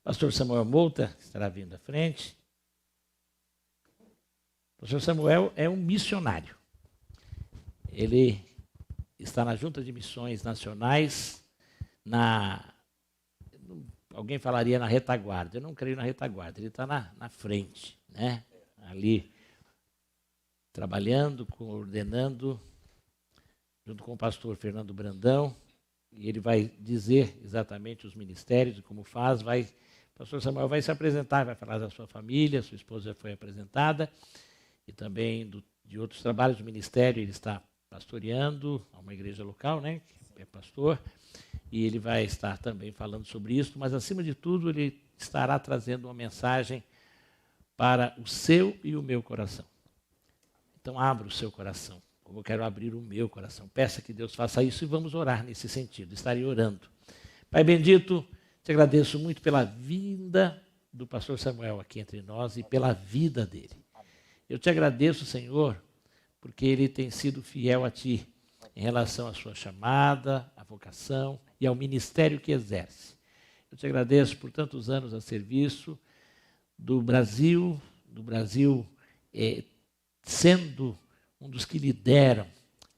Pastor Samuel Mouta estará vindo à frente. O pastor Samuel é um missionário. Ele está na Junta de Missões Nacionais, alguém falaria na retaguarda. Eu não creio na retaguarda, ele está na frente, né? Ali, trabalhando, coordenando, junto com o pastor Fernando Brandão, e ele vai dizer exatamente os ministérios e como faz. O pastor Samuel vai se apresentar, vai falar da sua família, sua esposa já foi apresentada, e também de outros trabalhos do ministério. Ele está pastoreando uma igreja local, né, que é pastor, e ele vai estar também falando sobre isso, mas acima de tudo ele estará trazendo uma mensagem para o seu e o meu coração. Então abra o seu coração, como eu quero abrir o meu coração. Peça que Deus faça isso e vamos orar nesse sentido. Estarei orando. Pai bendito, te agradeço muito pela vinda do pastor Samuel aqui entre nós e pela vida dele. Eu te agradeço, Senhor, porque ele tem sido fiel a Ti em relação à sua chamada, à vocação e ao ministério que exerce. Eu te agradeço por tantos anos a serviço do Brasil sendo um dos que lideram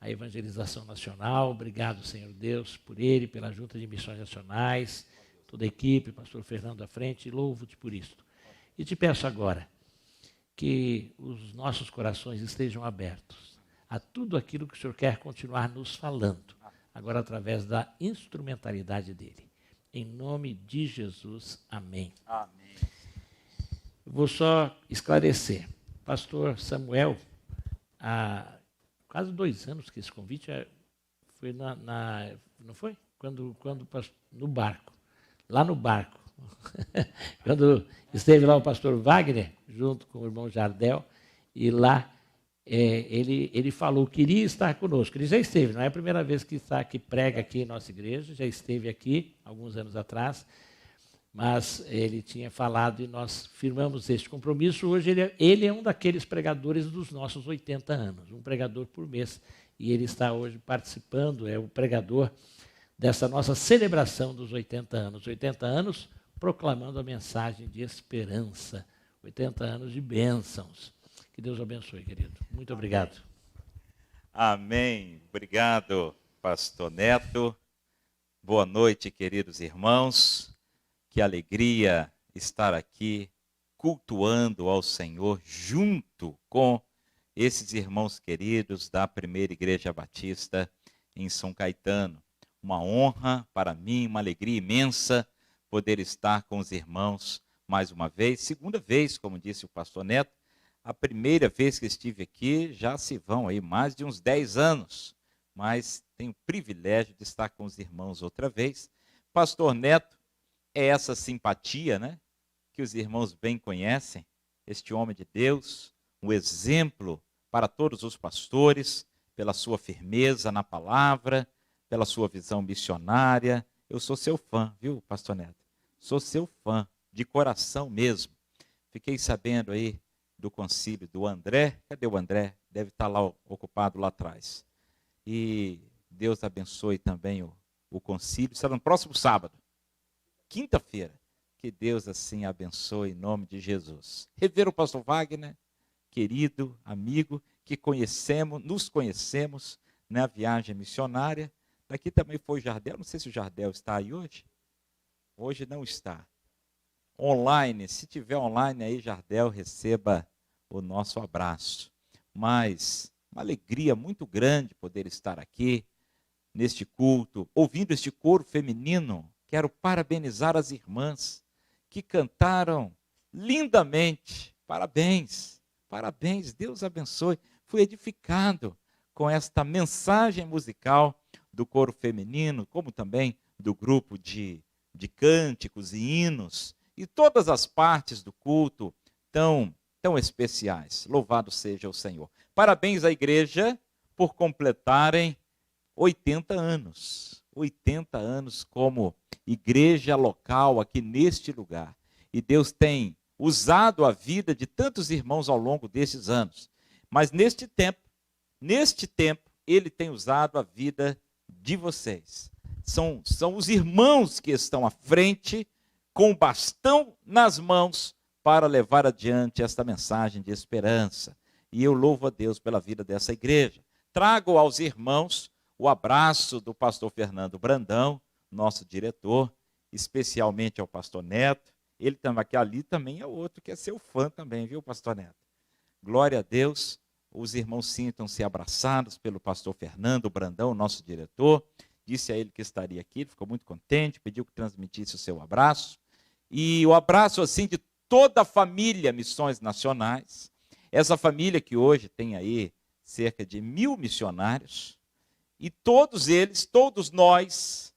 a evangelização nacional. Obrigado, Senhor Deus, por ele, pela Junta de Missões Nacionais, toda a equipe, pastor Fernando à frente, louvo-te por isso. E te peço agora que os nossos corações estejam abertos a tudo aquilo que o Senhor quer continuar nos falando, agora através da instrumentalidade dele. Em nome de Jesus, amém. Amém. Vou só esclarecer. Pastor Samuel, há quase 2 anos que esse convite foi não foi? Quando no barco, lá no barco. Quando esteve lá o pastor Wagner, junto com o irmão Jardel, e lá ele falou que queria estar conosco. Ele já esteve, não é a primeira vez que prega aqui em nossa igreja, já esteve aqui alguns anos atrás, mas ele tinha falado e nós firmamos este compromisso. Hoje ele é um daqueles pregadores dos nossos 80 anos, um pregador por mês, e ele está hoje participando, é o pregador dessa nossa celebração dos 80 anos. 80 anos proclamando a mensagem de esperança, 80 anos de bênçãos. Que Deus abençoe, querido. Muito obrigado. Amém. Obrigado, pastor Neto. Boa noite, queridos irmãos. Que alegria estar aqui cultuando ao Senhor junto com esses irmãos queridos da Primeira Igreja Batista em São Caetano. Uma honra para mim, uma alegria imensa poder estar com os irmãos mais uma vez. Segunda vez, como disse o pastor Neto, a primeira vez que estive aqui já se vão aí mais de uns 10 anos, mas tenho o privilégio de estar com os irmãos outra vez. Pastor Neto é essa simpatia, né, que os irmãos bem conhecem, este homem de Deus, um exemplo para todos os pastores, pela sua firmeza na palavra, pela sua visão missionária. Eu sou seu fã, viu, pastor Neto? Sou seu fã, de coração mesmo. Fiquei sabendo aí do concílio do André. Cadê o André? Deve estar lá ocupado lá atrás. E Deus abençoe também o concílio. Será no próximo sábado, quinta-feira. Que Deus assim abençoe em nome de Jesus. Rever o pastor Wagner, querido amigo, que nos conhecemos na viagem missionária. Daqui também foi o Jardel. Não sei se o Jardel está aí hoje. Hoje não está. Online, se tiver online aí, Jardel, receba o nosso abraço. Mas uma alegria muito grande poder estar aqui neste culto, ouvindo este coro feminino. Quero parabenizar as irmãs que cantaram lindamente. Parabéns, parabéns, Deus abençoe. Fui edificado com esta mensagem musical do coro feminino, como também do grupo de cânticos e hinos, e todas as partes do culto tão especiais. Louvado seja o Senhor. Parabéns à igreja por completarem 80 anos. 80 anos como igreja local aqui neste lugar. E Deus tem usado a vida de tantos irmãos ao longo desses anos. Mas neste tempo, Ele tem usado a vida de vocês. São os irmãos que estão à frente com o bastão nas mãos para levar adiante esta mensagem de esperança. E eu louvo a Deus pela vida dessa igreja. Trago aos irmãos o abraço do pastor Fernando Brandão, nosso diretor, especialmente ao pastor Neto. Ele também, aqui ali também é outro que é seu fã também, viu, pastor Neto? Glória a Deus. Os irmãos sintam-se abraçados pelo pastor Fernando Brandão, nosso diretor. Disse a ele que estaria aqui, ele ficou muito contente, pediu que transmitisse o seu abraço. E o abraço, assim, de toda a família Missões Nacionais. Essa família que hoje tem aí cerca de 1000 missionários. E todos eles, todos nós,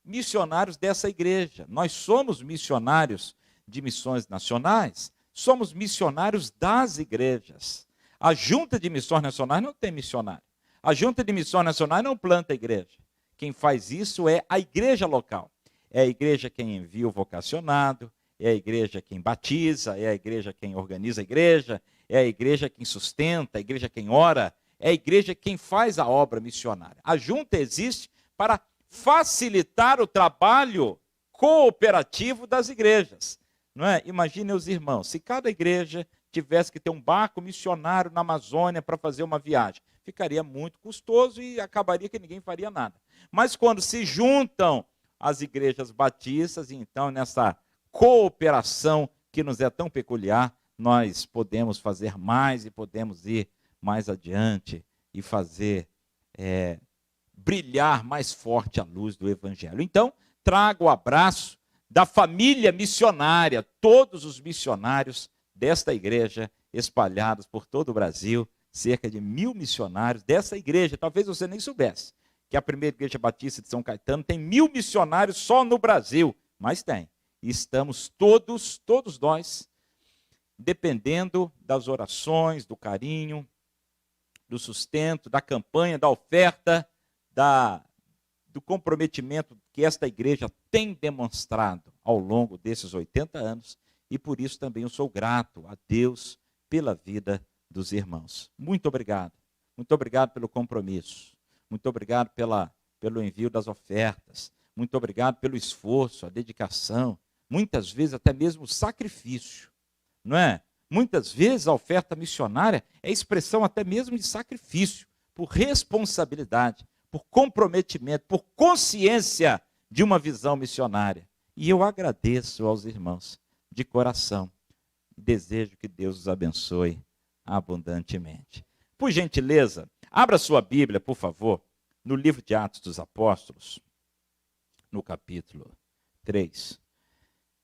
missionários dessa igreja. Nós somos missionários de Missões Nacionais, somos missionários das igrejas. A Junta de Missões Nacionais não tem missionário. A Junta de Missões Nacionais não planta a igreja. Quem faz isso é a igreja local. É a igreja quem envia o vocacionado, é a igreja quem batiza, é a igreja quem organiza a igreja, é a igreja quem sustenta, a igreja quem ora, é a igreja quem faz a obra missionária. A junta existe para facilitar o trabalho cooperativo das igrejas. Não é? Imaginem os irmãos, se cada igreja tivesse que ter um barco missionário na Amazônia para fazer uma viagem, ficaria muito custoso e acabaria que ninguém faria nada. Mas quando se juntam as igrejas batistas, então nessa cooperação que nos é tão peculiar, nós podemos fazer mais e podemos ir mais adiante e fazer brilhar mais forte a luz do Evangelho. Então, trago o abraço da família missionária, todos os missionários desta igreja, espalhados por todo o Brasil, cerca de 1000 missionários dessa igreja. Talvez você nem soubesse que a primeira igreja batista de São Caetano tem 1000 missionários só no Brasil, mas tem. E estamos todos nós, dependendo das orações, do carinho, do sustento, da campanha, da oferta, do comprometimento que esta igreja tem demonstrado ao longo desses 80 anos, e por isso também eu sou grato a Deus pela vida dos irmãos. Muito obrigado pelo compromisso, muito obrigado pelo envio das ofertas, muito obrigado pelo esforço, a dedicação, muitas vezes até mesmo o sacrifício, não é? Muitas vezes a oferta missionária é expressão até mesmo de sacrifício, por responsabilidade, por comprometimento, por consciência de uma visão missionária. E eu agradeço aos irmãos de coração. Desejo que Deus os abençoe abundantemente. Por gentileza, abra sua Bíblia, por favor, no livro de Atos dos Apóstolos, no capítulo 3,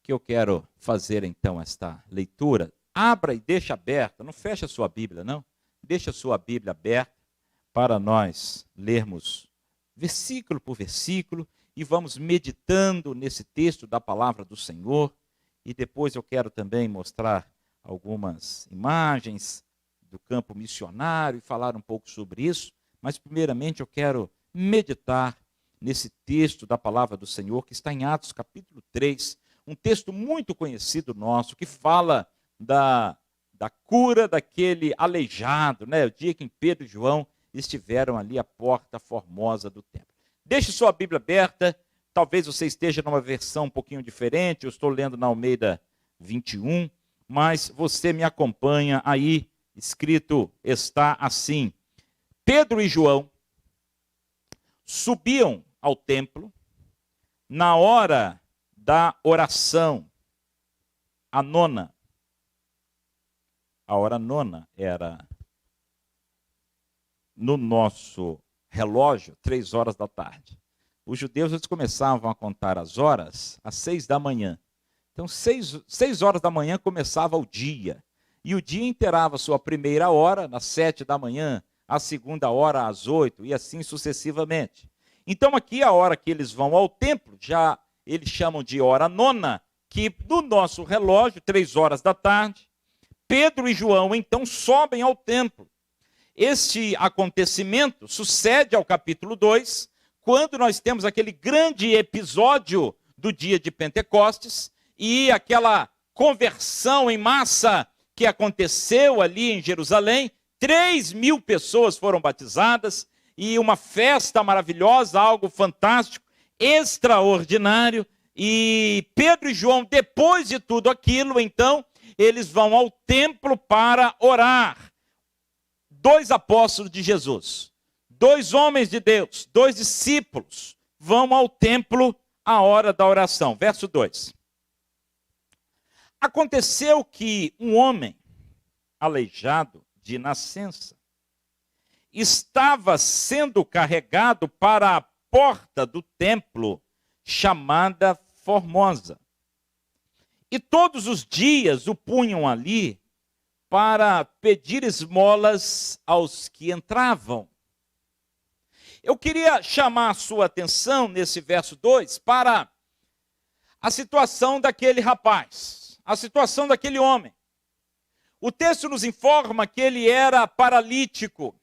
que eu quero fazer então esta leitura. Abra e deixa aberta, não feche a sua Bíblia, não. Deixa a sua Bíblia aberta para nós lermos versículo por versículo e vamos meditando nesse texto da palavra do Senhor. E depois eu quero também mostrar algumas imagens do campo missionário e falar um pouco sobre isso. Mas primeiramente eu quero meditar nesse texto da palavra do Senhor que está em Atos capítulo 3, um texto muito conhecido nosso, que fala da cura daquele aleijado, né? O dia que Pedro e João estiveram ali à porta formosa do templo. Deixe sua Bíblia aberta, talvez você esteja numa versão um pouquinho diferente, eu estou lendo na Almeida 21, mas você me acompanha aí, escrito está assim: Pedro e João subiam ao templo na hora da oração, a nona. A hora nona era, no nosso relógio, 3 horas da tarde. Os judeus eles começavam a contar as horas às 6 da manhã. Então, 6 horas da manhã começava o dia. E o dia inteirava sua primeira hora, às 7 da manhã, a segunda hora, às 8, e assim sucessivamente. Então, aqui a hora que eles vão ao templo, já eles chamam de hora nona, que no nosso relógio, 3 horas da tarde, Pedro e João, então, sobem ao templo. Este acontecimento sucede ao capítulo 2, quando nós temos aquele grande episódio do dia de Pentecostes e aquela conversão em massa que aconteceu ali em Jerusalém. 3.000 pessoas foram batizadas e uma festa maravilhosa, algo fantástico, extraordinário. E Pedro e João, depois de tudo aquilo, então, eles vão ao templo para orar. 2 apóstolos de Jesus, 2 homens de Deus, 2 discípulos, vão ao templo à hora da oração. Verso 2. Aconteceu que um homem aleijado de nascença estava sendo carregado para a porta do templo, chamada Formosa. E todos os dias o punham ali para pedir esmolas aos que entravam. Eu queria chamar a sua atenção nesse verso 2 para a situação daquele rapaz, a situação daquele homem. O texto nos informa que ele era paralítico.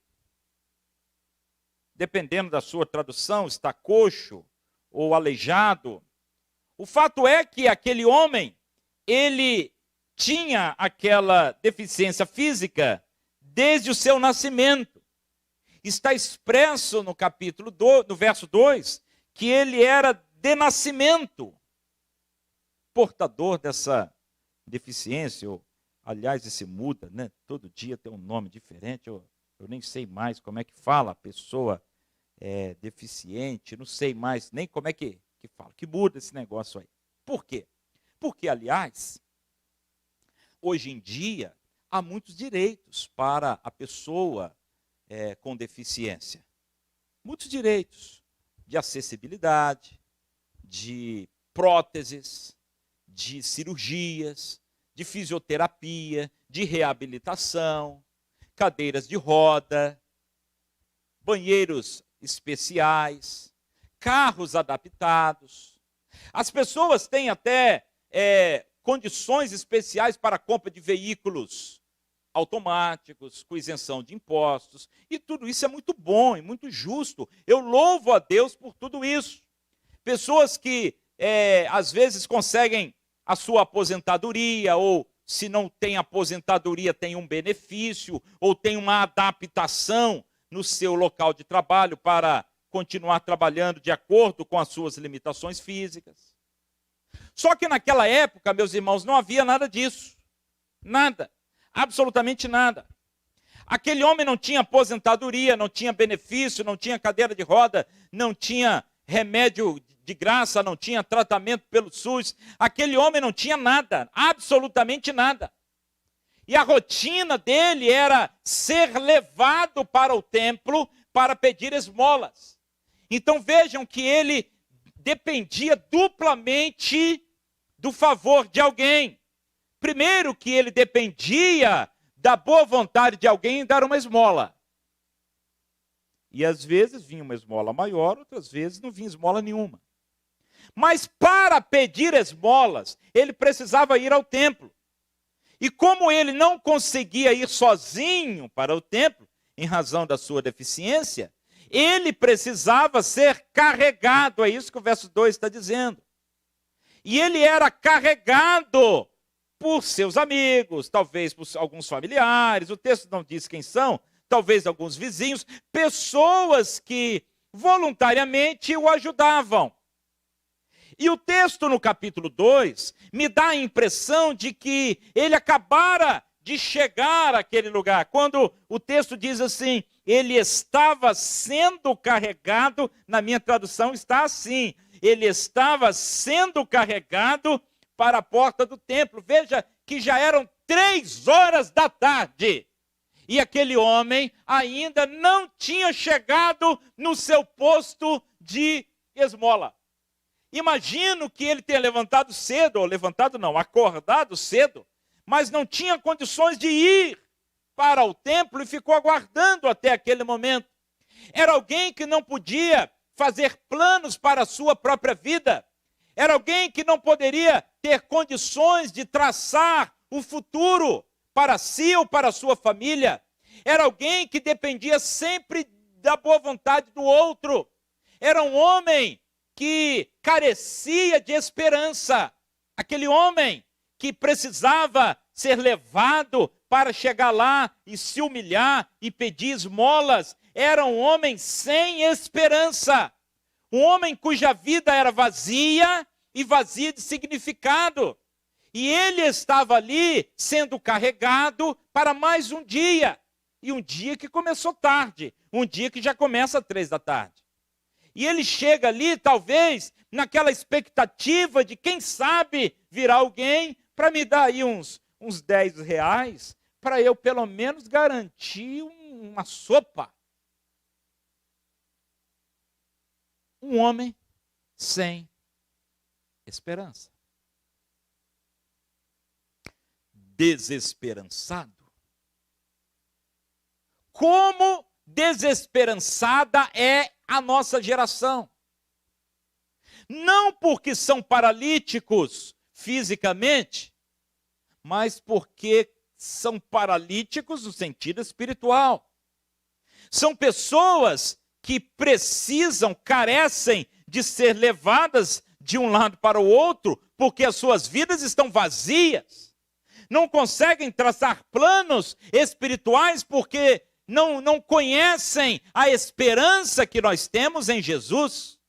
Dependendo da sua tradução, está coxo ou aleijado. O fato é que aquele homem, ele tinha aquela deficiência física desde o seu nascimento. Está expresso no capítulo no verso 2, que ele era de nascimento portador dessa deficiência. Aliás, esse muda, né? Todo dia tem um nome diferente. Eu nem sei mais como é que fala a pessoa deficiente, não sei mais nem como é que fala, que muda esse negócio aí. Por quê? Porque, aliás, hoje em dia, há muitos direitos para a pessoa com deficiência. Muitos direitos de acessibilidade, de próteses, de cirurgias, de fisioterapia, de reabilitação, cadeiras de roda, banheiros especiais, carros adaptados. As pessoas têm até condições especiais para a compra de veículos automáticos, com isenção de impostos, e tudo isso é muito bom e muito justo. Eu louvo a Deus por tudo isso. Pessoas que às vezes conseguem a sua aposentadoria, ou se não tem aposentadoria, tem um benefício, ou tem uma adaptação no seu local de trabalho para continuar trabalhando de acordo com as suas limitações físicas. Só que naquela época, meus irmãos, não havia nada disso. Nada. Absolutamente nada. Aquele homem não tinha aposentadoria, não tinha benefício, não tinha cadeira de roda, não tinha remédio de graça, não tinha tratamento pelo SUS. Aquele homem não tinha nada, absolutamente nada. E a rotina dele era ser levado para o templo para pedir esmolas. Então vejam que ele dependia duplamente do favor de alguém. Primeiro, que ele dependia da boa vontade de alguém em dar uma esmola. E às vezes vinha uma esmola maior, outras vezes não vinha esmola nenhuma. Mas para pedir esmolas, ele precisava ir ao templo. E como ele não conseguia ir sozinho para o templo, em razão da sua deficiência, ele precisava ser carregado. É isso que o verso 2 está dizendo. E ele era carregado por seus amigos, talvez por alguns familiares, o texto não diz quem são, talvez alguns vizinhos, pessoas que voluntariamente o ajudavam. E o texto no capítulo 2 me dá a impressão de que ele acabara de chegar àquele lugar. Quando o texto diz assim, ele estava sendo carregado, na minha tradução está assim, ele estava sendo carregado para a porta do templo. Veja que já eram 3 horas da tarde. E aquele homem ainda não tinha chegado no seu posto de esmola. Imagino que ele tenha levantado cedo, ou levantado não, acordado cedo, mas não tinha condições de ir para o templo e ficou aguardando até aquele momento. Era alguém que não podia fazer planos para a sua própria vida. Era alguém que não poderia ter condições de traçar o futuro para si ou para a sua família. Era alguém que dependia sempre da boa vontade do outro. Era um homem que carecia de esperança. Aquele homem que precisava ser levado para chegar lá e se humilhar e pedir esmolas. Era um homem sem esperança. Um homem cuja vida era vazia e vazia de significado. E ele estava ali sendo carregado para mais um dia. E um dia que começou tarde, um dia que já começa às 3 da tarde. E ele chega ali, talvez, naquela expectativa de, quem sabe, virar alguém para me dar aí uns 10 reais, para eu pelo menos garantir uma sopa. Um homem sem esperança. Desesperançado. Como desesperançada é a nossa geração. Não porque são paralíticos fisicamente, mas porque são paralíticos no sentido espiritual. São pessoas que precisam, carecem de ser levadas de um lado para o outro, porque as suas vidas estão vazias. Não conseguem traçar planos espirituais porque não conhecem a esperança que nós temos em Jesus.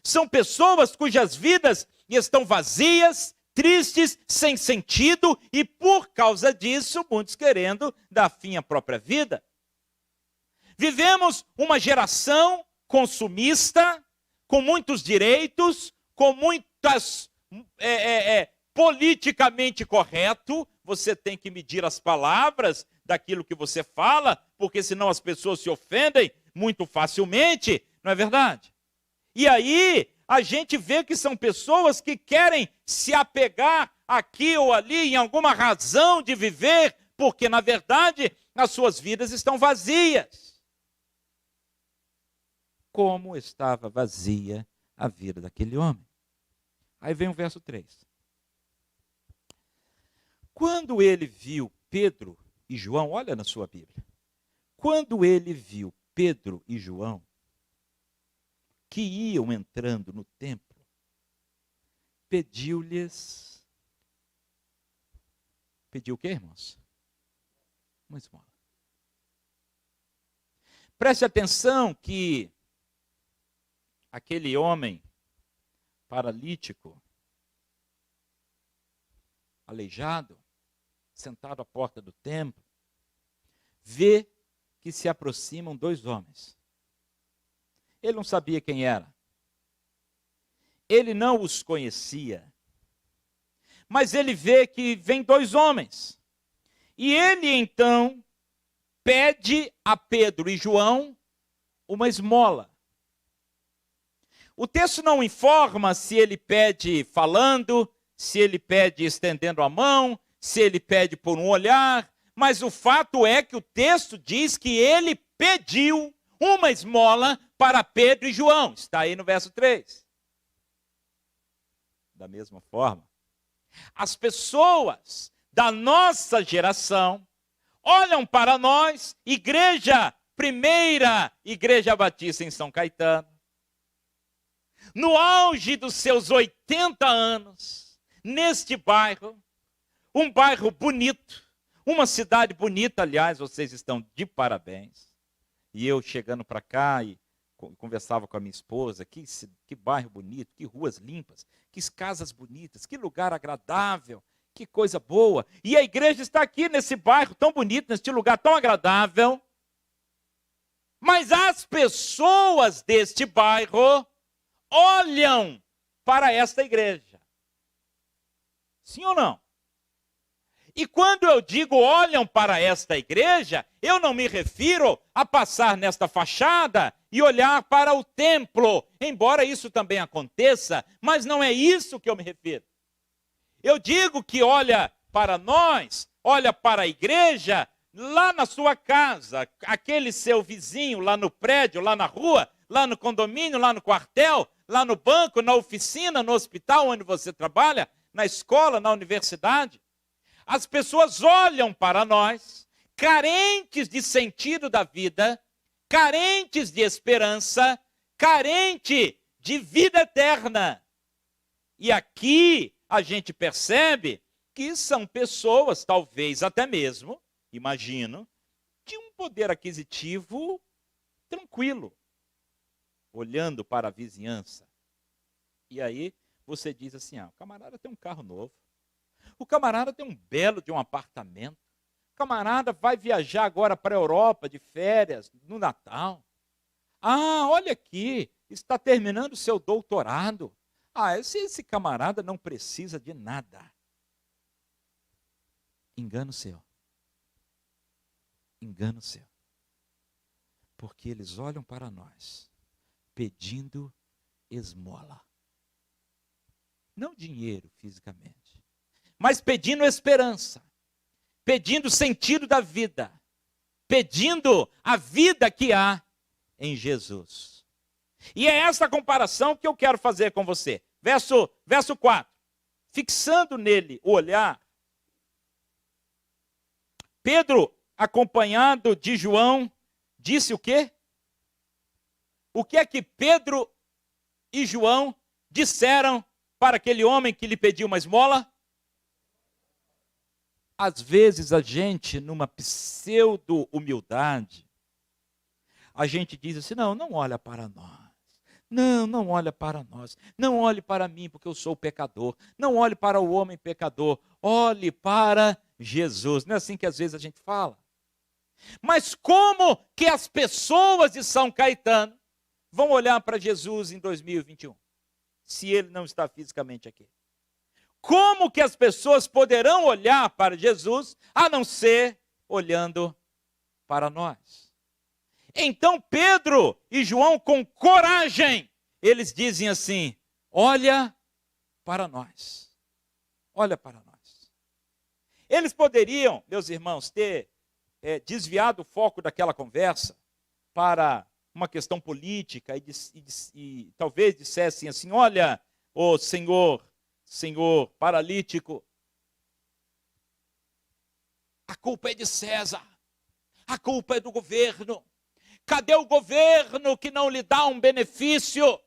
São pessoas cujas vidas estão vazias, tristes, sem sentido, e por causa disso, muitos querendo dar fim à própria vida. Vivemos uma geração consumista, com muitos direitos, com muitas politicamente correto. Você tem que medir as palavras daquilo que você fala, porque senão as pessoas se ofendem muito facilmente, não é verdade? E aí a gente vê que são pessoas que querem se apegar aqui ou ali em alguma razão de viver, porque na verdade as suas vidas estão vazias. Como estava vazia a vida daquele homem. Aí vem o verso 3. Quando ele viu Pedro e João, olha na sua Bíblia. Quando ele viu Pedro e João, que iam entrando no templo, pediu-lhes... Pediu o quê, irmãos? Uma esmola. Preste atenção que aquele homem paralítico, aleijado, sentado à porta do templo, vê que se aproximam 2 homens. Ele não sabia quem era. Ele não os conhecia. Mas ele vê que vem 2 homens. E ele então pede a Pedro e João uma esmola. O texto não informa se ele pede falando, se ele pede estendendo a mão, se ele pede por um olhar, mas o fato é que o texto diz que ele pediu uma esmola para Pedro e João. Está aí no verso 3. Da mesma forma, as pessoas da nossa geração olham para nós, primeira Igreja Batista em São Caetano, no auge dos seus 80 anos, neste bairro, um bairro bonito, uma cidade bonita, aliás, vocês estão de parabéns. E eu chegando para cá e conversava com a minha esposa, que bairro bonito, que ruas limpas, que casas bonitas, que lugar agradável, que coisa boa. E a igreja está aqui nesse bairro tão bonito, neste lugar tão agradável. Mas as pessoas deste bairro olham para esta igreja. Sim ou não? E quando eu digo olham para esta igreja, eu não me refiro a passar nesta fachada e olhar para o templo, embora isso também aconteça, mas não é isso que eu me refiro. Eu digo que olha para nós, olha para a igreja, lá na sua casa, aquele seu vizinho lá no prédio, lá na rua, lá no condomínio, lá no quartel, lá no banco, na oficina, no hospital onde você trabalha, na escola, na universidade. As pessoas olham para nós, carentes de sentido da vida, carentes de esperança, carente de vida eterna. E aqui a gente percebe que são pessoas, talvez até mesmo, imagino, de um poder aquisitivo tranquilo, olhando para a vizinhança. E aí você diz assim, o camarada tem um carro novo, o camarada tem um belo de um apartamento, o camarada vai viajar agora para a Europa de férias, no Natal. Olha aqui, está terminando o seu doutorado. Esse camarada não precisa de nada. Engano seu. Engano seu. Porque eles olham para nós pedindo esmola. Não dinheiro fisicamente, mas pedindo esperança, pedindo sentido da vida, pedindo a vida que há em Jesus. E é essa comparação que eu quero fazer com você. Verso 4. Fixando nele o olhar, Pedro, acompanhado de João, disse o quê? O que é que Pedro e João disseram para aquele homem que lhe pediu uma esmola? Às vezes a gente, numa pseudo-humildade, a gente diz assim, não olha para nós. Não olha para nós. Não olhe para mim, porque eu sou pecador. Não olhe para o homem pecador. Olhe para Jesus. Não é assim que às vezes a gente fala? Mas como que as pessoas de São Caetano vão olhar para Jesus em 2021? Se ele não está fisicamente aqui. Como que as pessoas poderão olhar para Jesus, a não ser olhando para nós? Então Pedro e João, com coragem, eles dizem assim, olha para nós. Olha para nós. Eles poderiam, meus irmãos, ter desviado o foco daquela conversa para uma questão política e talvez dissessem assim, olha, ô senhor paralítico, a culpa é de César, a culpa é do governo. Cadê o governo que não lhe dá um benefício?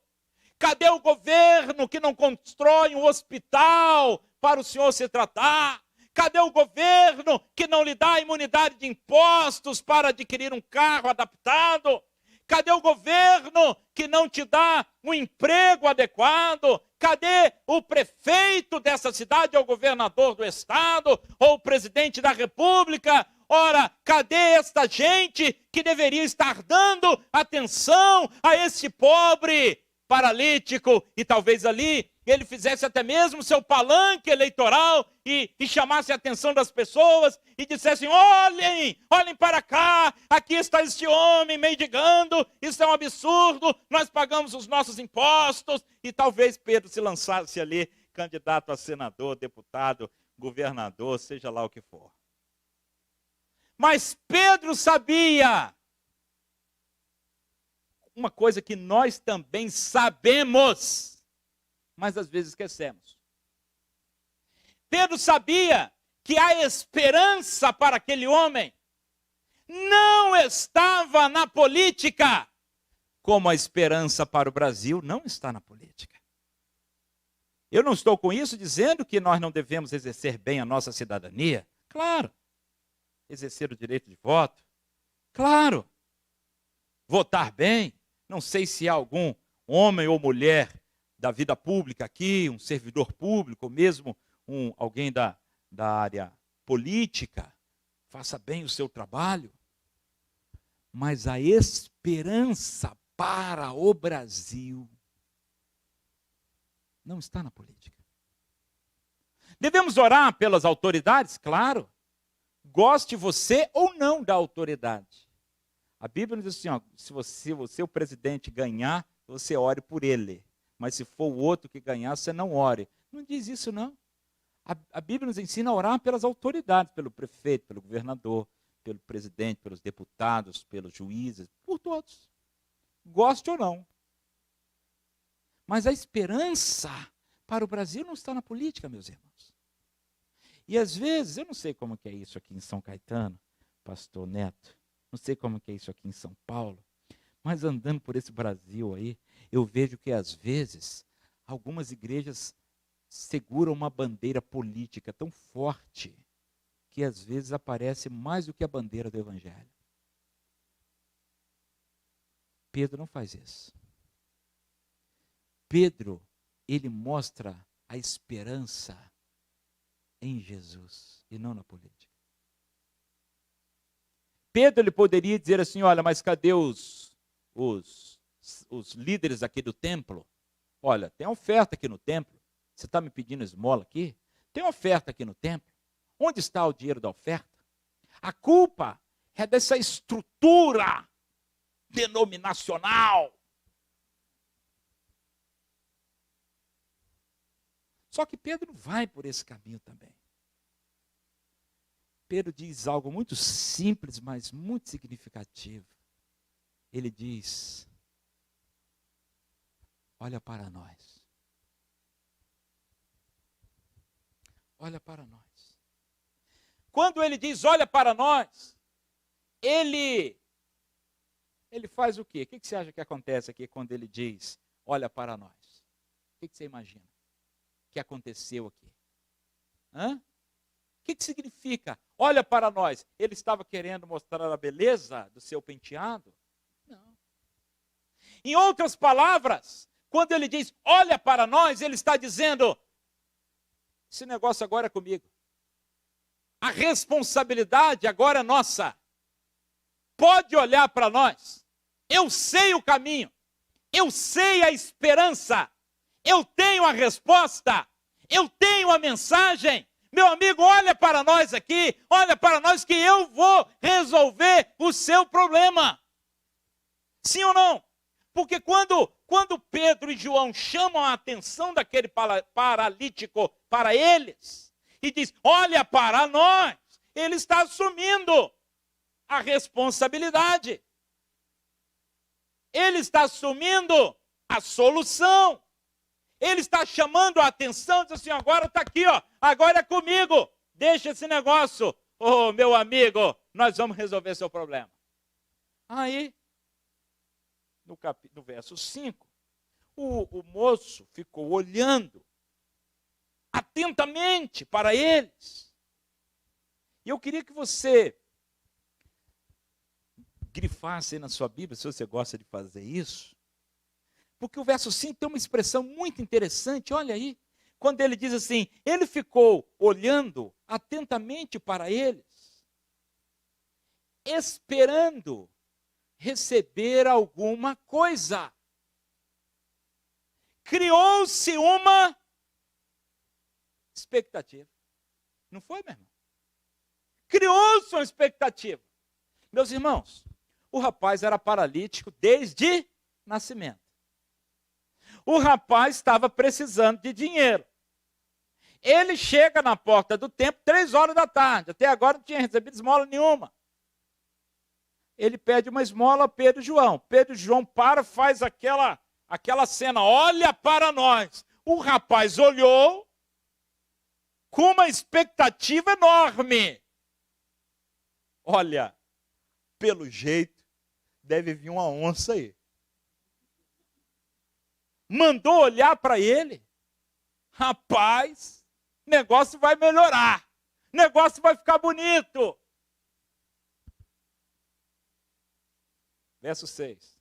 Cadê o governo que não constrói um hospital para o senhor se tratar? Cadê o governo que não lhe dá imunidade de impostos para adquirir um carro adaptado? Cadê o governo que não te dá um emprego adequado? Cadê o prefeito dessa cidade, ou o governador do estado, ou o presidente da república? Ora, cadê esta gente que deveria estar dando atenção a este pobre paralítico? E talvez ali ele fizesse até mesmo seu palanque eleitoral e chamasse a atenção das pessoas e dissessem, olhem para cá, aqui está este homem mendigando, isso é um absurdo, nós pagamos os nossos impostos. E talvez Pedro se lançasse ali, candidato a senador, deputado, governador, seja lá o que for. Mas Pedro sabia uma coisa que nós também sabemos, mas às vezes esquecemos. Pedro sabia que a esperança para aquele homem não estava na política, como a esperança para o Brasil não está na política. Eu não estou com isso dizendo que nós não devemos exercer bem a nossa cidadania. Claro. Exercer o direito de voto. Claro. Votar bem. Não sei se há algum homem ou mulher da vida pública aqui, um servidor público, ou mesmo alguém da área política, faça bem o seu trabalho. Mas a esperança para o Brasil não está na política. Devemos orar pelas autoridades? Claro. Goste você ou não da autoridade. A Bíblia diz assim, se você o presidente ganhar, você ore por ele. Mas se for o outro que ganhar, você não ore. Não diz isso, não. A Bíblia nos ensina a orar pelas autoridades, pelo prefeito, pelo governador, pelo presidente, pelos deputados, pelos juízes, por todos. Goste ou não. Mas a esperança para o Brasil não está na política, meus irmãos. E às vezes, eu não sei como que é isso aqui em São Caetano, pastor Neto, não sei como que é isso aqui em São Paulo, mas andando por esse Brasil aí, eu vejo que às vezes, algumas igrejas seguram uma bandeira política tão forte, que às vezes aparece mais do que a bandeira do Evangelho. Pedro não faz isso. Pedro ele mostra a esperança em Jesus e não na política. Pedro, ele poderia dizer assim, olha, mas cadê os líderes aqui do templo? Olha, tem oferta aqui no templo. Você está me pedindo esmola aqui? Tem oferta aqui no templo. Onde está o dinheiro da oferta? A culpa é dessa estrutura denominacional. Só que Pedro vai por esse caminho também. Pedro diz algo muito simples, mas muito significativo. Ele diz, olha para nós. Olha para nós. Quando ele diz, olha para nós, ele faz o quê? O que você acha que acontece aqui quando ele diz, olha para nós? O que você imagina que aconteceu aqui? O que significa? Olha para nós. Ele estava querendo mostrar a beleza do seu penteado? Não. Em outras palavras, quando ele diz, olha para nós, ele está dizendo, esse negócio agora é comigo. A responsabilidade agora é nossa. Pode olhar para nós. Eu sei o caminho. Eu sei a esperança. Eu tenho a resposta. Eu tenho a mensagem. Meu amigo, olha para nós aqui. Olha para nós que eu vou resolver o seu problema. Sim ou não? Porque quando Pedro e João chamam a atenção daquele paralítico para eles, e diz, olha para nós, ele está assumindo a responsabilidade. Ele está assumindo a solução. Ele está chamando a atenção, diz assim, agora está aqui, ó, agora é comigo. Deixa esse negócio. Ô, meu amigo, nós vamos resolver seu problema. Aí, no verso 5, o moço ficou olhando atentamente para eles. E eu queria que você grifasse aí na sua Bíblia, se você gosta de fazer isso, porque o verso 5 tem uma expressão muito interessante, olha aí, quando ele diz assim, ele ficou olhando atentamente para eles, esperando receber alguma coisa. Criou-se uma expectativa. Não foi, meu irmão? Criou-se uma expectativa. Meus irmãos, o rapaz era paralítico desde nascimento. O rapaz estava precisando de dinheiro. Ele chega na porta do templo 3 horas da tarde. Até agora não tinha recebido esmola nenhuma. Ele pede uma esmola a Pedro e João. Pedro e João faz aquela cena. Olha para nós. O rapaz olhou com uma expectativa enorme. Olha, pelo jeito, deve vir uma onça aí. Mandou olhar para ele. Rapaz, negócio vai melhorar. Negócio vai ficar bonito. Verso 6.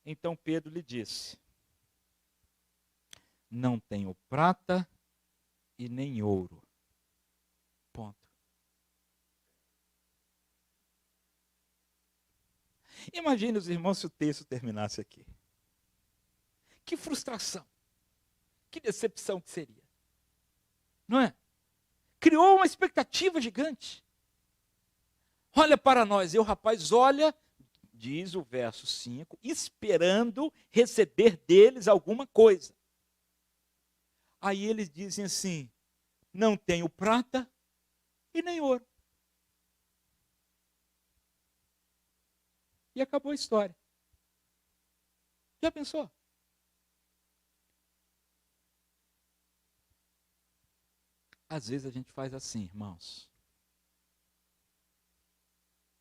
Então Pedro lhe disse, não tenho prata e nem ouro. Ponto. Imagine os irmãos se o texto terminasse aqui. Que frustração. Que decepção que seria. Não é? Criou uma expectativa gigante. Olha para nós. E o rapaz olha, diz o verso 5, esperando receber deles alguma coisa. Aí eles dizem assim, não tenho prata e nem ouro. E acabou a história. Já pensou? Às vezes a gente faz assim, irmãos.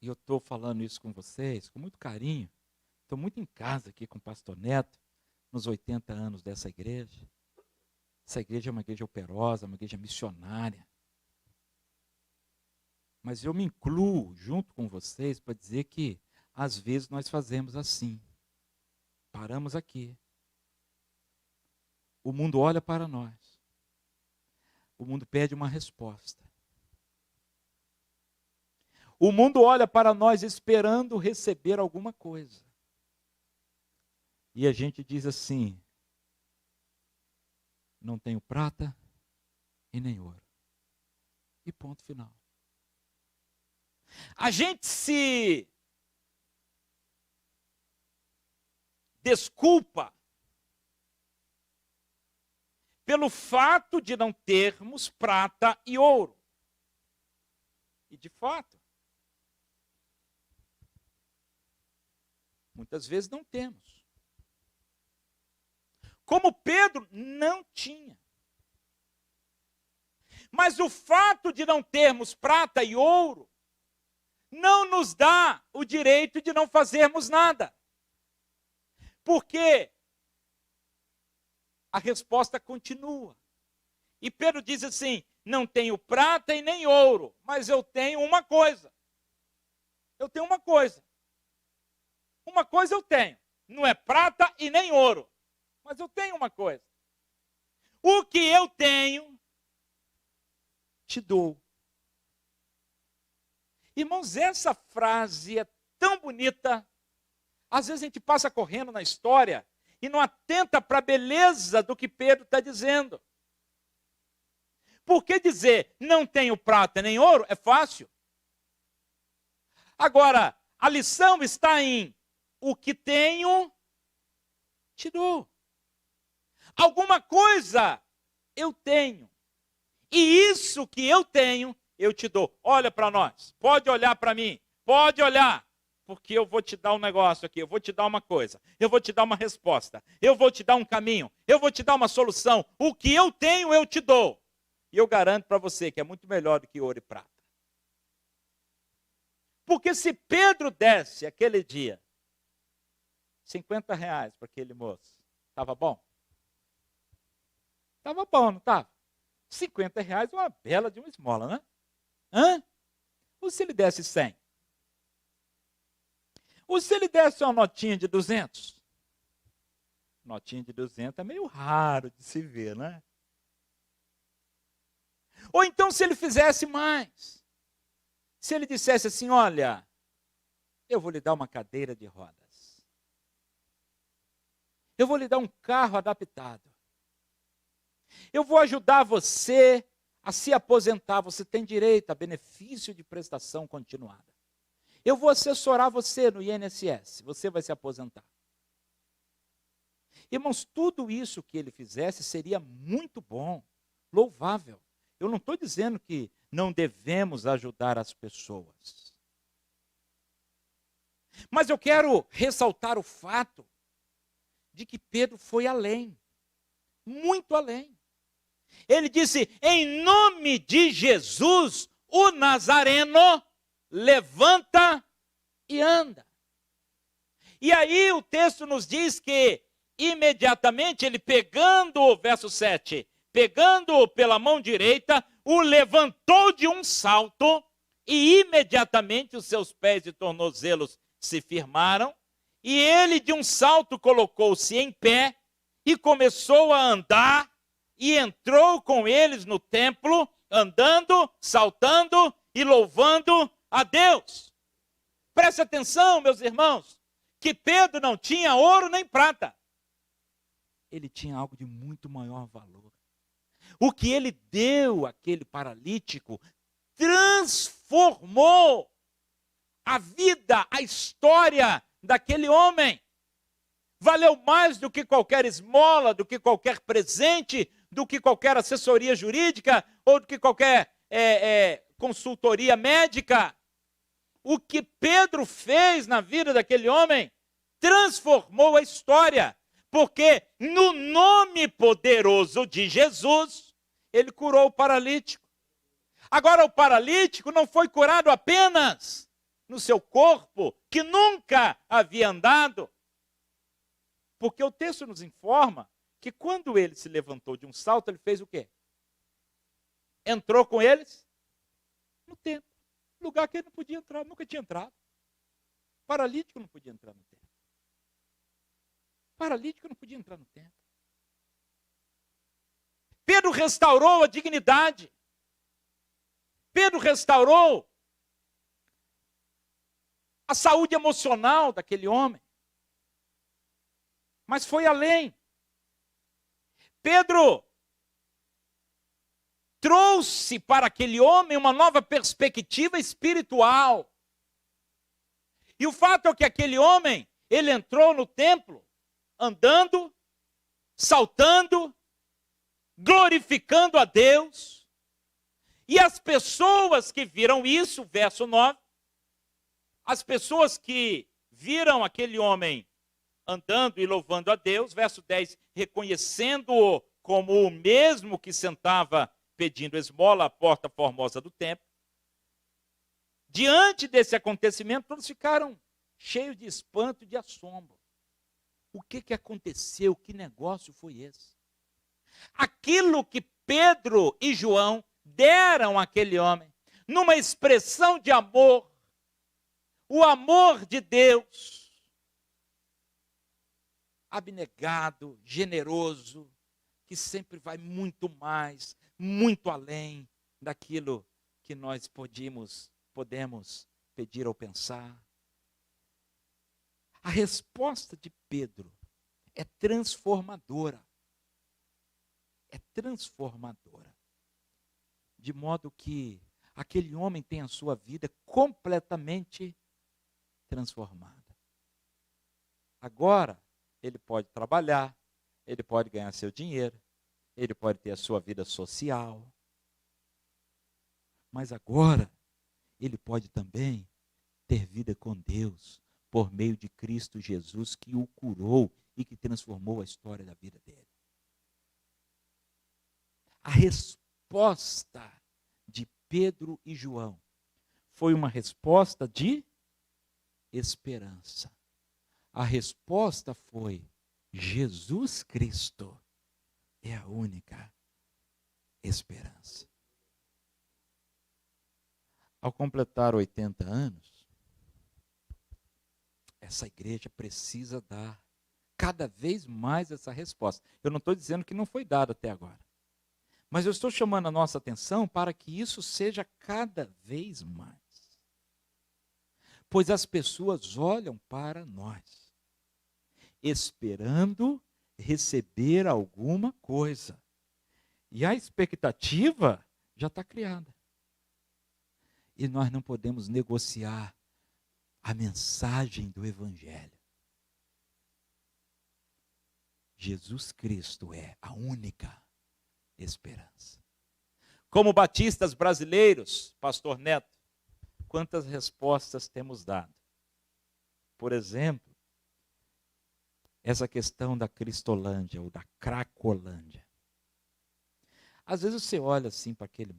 E eu estou falando isso com vocês com muito carinho. Estou muito em casa aqui com o pastor Neto, nos 80 anos dessa igreja. Essa igreja é uma igreja operosa, uma igreja missionária. Mas eu me incluo junto com vocês para dizer que, às vezes, nós fazemos assim. Paramos aqui. O mundo olha para nós. O mundo pede uma resposta. O mundo olha para nós esperando receber alguma coisa. E a gente diz assim: não tenho prata e nem ouro. E ponto final. A gente se desculpa pelo fato de não termos prata e ouro. E de fato, muitas vezes não temos. Como Pedro não tinha. Mas o fato de não termos prata e ouro não nos dá o direito de não fazermos nada. Porque a resposta continua. E Pedro diz assim: não tenho prata e nem ouro, mas eu tenho uma coisa. Eu tenho uma coisa. Uma coisa eu tenho. Não é prata e nem ouro, mas eu tenho uma coisa. O que eu tenho, te dou. Irmãos, essa frase é tão bonita. Às vezes a gente passa correndo na história e não atenta para a beleza do que Pedro está dizendo. Porque dizer não tenho prata nem ouro é fácil. Agora, a lição está em o que tenho, te dou. Alguma coisa eu tenho. E isso que eu tenho, eu te dou. Olha para nós. Pode olhar para mim. Pode olhar. Porque eu vou te dar um negócio aqui. Eu vou te dar uma coisa. Eu vou te dar uma resposta. Eu vou te dar um caminho. Eu vou te dar uma solução. O que eu tenho, eu te dou. E eu garanto para você que é muito melhor do que ouro e prata. Porque se Pedro desse aquele dia R$50 para aquele moço, estava bom? Estava bom, não estava? R$50 é uma bela de uma esmola, né? Hã? Ou se ele desse 100? Ou se ele desse uma notinha de 200? Notinha de 200 é meio raro de se ver, né? Ou então se ele fizesse mais. Se ele dissesse assim: olha, eu vou lhe dar uma cadeira de rodas. Eu vou lhe dar um carro adaptado. Eu vou ajudar você a se aposentar. Você tem direito a benefício de prestação continuada. Eu vou assessorar você no INSS. Você vai se aposentar. Irmãos, tudo isso que ele fizesse seria muito bom, louvável. Eu não estou dizendo que não devemos ajudar as pessoas. Mas eu quero ressaltar o fato de que Pedro foi além. Muito além. Ele disse: em nome de Jesus, o Nazareno, levanta e anda. E aí o texto nos diz que, imediatamente, ele pegando, verso 7, pegando pela mão direita, o levantou de um salto, e imediatamente os seus pés e tornozelos se firmaram, e ele de um salto colocou-se em pé, e começou a andar, e entrou com eles no templo, andando, saltando e louvando a Deus. Preste atenção, meus irmãos, que Pedro não tinha ouro nem prata. Ele tinha algo de muito maior valor. O que ele deu àquele paralítico transformou a vida, a história daquele homem. Valeu mais do que qualquer esmola, do que qualquer presente, do que qualquer assessoria jurídica ou do que qualquer consultoria médica. O que Pedro fez na vida daquele homem transformou a história, porque no nome poderoso de Jesus, ele curou o paralítico. Agora, o paralítico não foi curado apenas no seu corpo, que nunca havia andado, porque o texto nos informa que quando ele se levantou de um salto, ele fez o quê? Entrou com eles no templo, lugar que ele não podia entrar, nunca tinha entrado. Paralítico não podia entrar no templo. Paralítico não podia entrar no templo. Pedro restaurou a dignidade. Pedro restaurou a saúde emocional daquele homem. Mas foi além. Pedro trouxe para aquele homem uma nova perspectiva espiritual. E o fato é que aquele homem, ele entrou no templo, andando, saltando, glorificando a Deus. E as pessoas que viram isso, verso 9, as pessoas que viram aquele homem andando e louvando a Deus, verso 10, reconhecendo-o como o mesmo que sentava pedindo esmola à porta formosa do templo. Diante desse acontecimento, todos ficaram cheios de espanto e de assombro. O que aconteceu? Que negócio foi esse? Aquilo que Pedro e João deram àquele homem, numa expressão de amor, o amor de Deus, abnegado, generoso, que sempre vai muito mais, muito além daquilo que nós podemos pedir ou pensar. A resposta de Pedro é transformadora. É transformadora. De modo que aquele homem tem a sua vida completamente transformada. Agora, ele pode trabalhar, ele pode ganhar seu dinheiro, ele pode ter a sua vida social. Mas agora, ele pode também ter vida com Deus, por meio de Cristo Jesus, que o curou e que transformou a história da vida dele. A resposta de Pedro e João foi uma resposta de esperança. A resposta foi: Jesus Cristo é a única esperança. Ao completar 80 anos, essa igreja precisa dar cada vez mais essa resposta. Eu não estou dizendo que não foi dada até agora, mas eu estou chamando a nossa atenção para que isso seja cada vez mais. Pois as pessoas olham para nós, esperando receber alguma coisa. E a expectativa já está criada. E nós não podemos negociar a mensagem do Evangelho. Jesus Cristo é a única esperança. Como batistas brasileiros, Pastor Neto, quantas respostas temos dado? Por exemplo, essa questão da Cristolândia ou da Cracolândia. Às vezes você olha assim para aquele...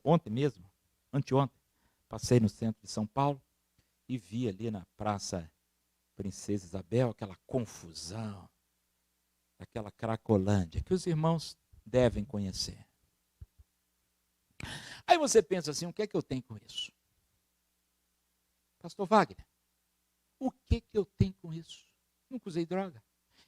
Ontem mesmo, anteontem, passei no centro de São Paulo e vi ali na Praça Princesa Isabel aquela confusão, aquela Cracolândia, que os irmãos devem conhecer. Aí você pensa assim, o que é que eu tenho com isso? Pastor Wagner, o que eu tenho com isso? Nunca usei droga.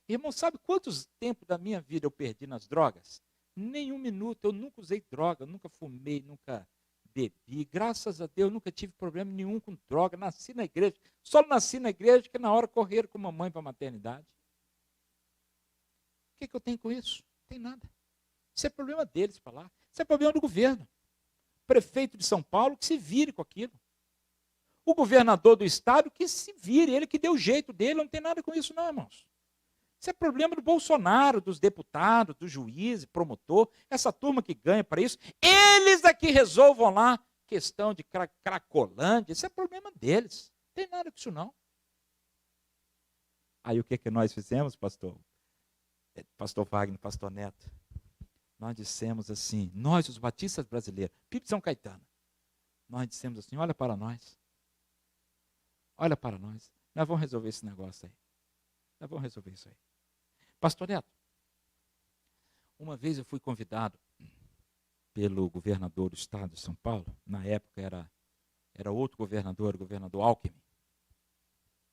Irmão, sabe quantos tempos da minha vida eu perdi nas drogas? Nem um minuto, eu nunca usei droga, nunca fumei, nunca bebi. Graças a Deus, nunca tive problema nenhum com droga. Nasci na igreja, só nasci na igreja que na hora correram com a mamãe para a maternidade. O que eu tenho com isso? Não tem nada. Isso é problema deles para lá. Isso é problema do governo. O prefeito de São Paulo que se vire com aquilo. O governador do estado que se vire, ele que deu o jeito dele, não tem nada com isso não, irmãos. Isso é problema do Bolsonaro, dos deputados, do juiz, promotor, essa turma que ganha para isso. Eles aqui resolvam lá questão de Cracolândia, isso é problema deles. Não tem nada com isso não. Aí o que nós fizemos, pastor? Pastor Wagner, pastor Neto? Nós dissemos assim, nós os batistas brasileiros, PIB de São Caetano, nós dissemos assim, olha para nós. Olha para nós. Nós vamos resolver esse negócio aí. Nós vamos resolver isso aí. Pastor Neto, uma vez eu fui convidado pelo governador do estado de São Paulo, na época era outro governador, o governador Alckmin,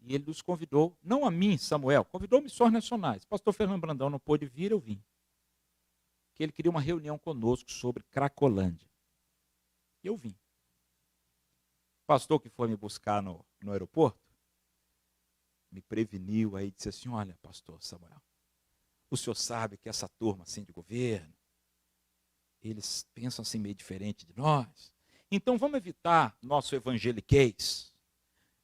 e ele nos convidou, não a mim, Samuel, convidou missões nacionais. Pastor Fernando Brandão não pôde vir, eu vim. que ele queria uma reunião conosco sobre Cracolândia. E eu vim. O pastor que foi me buscar no aeroporto, me preveniu, aí disse assim, olha, pastor Samuel, o senhor sabe que essa turma assim de governo, eles pensam assim meio diferente de nós. Então vamos evitar nosso evangeliquez.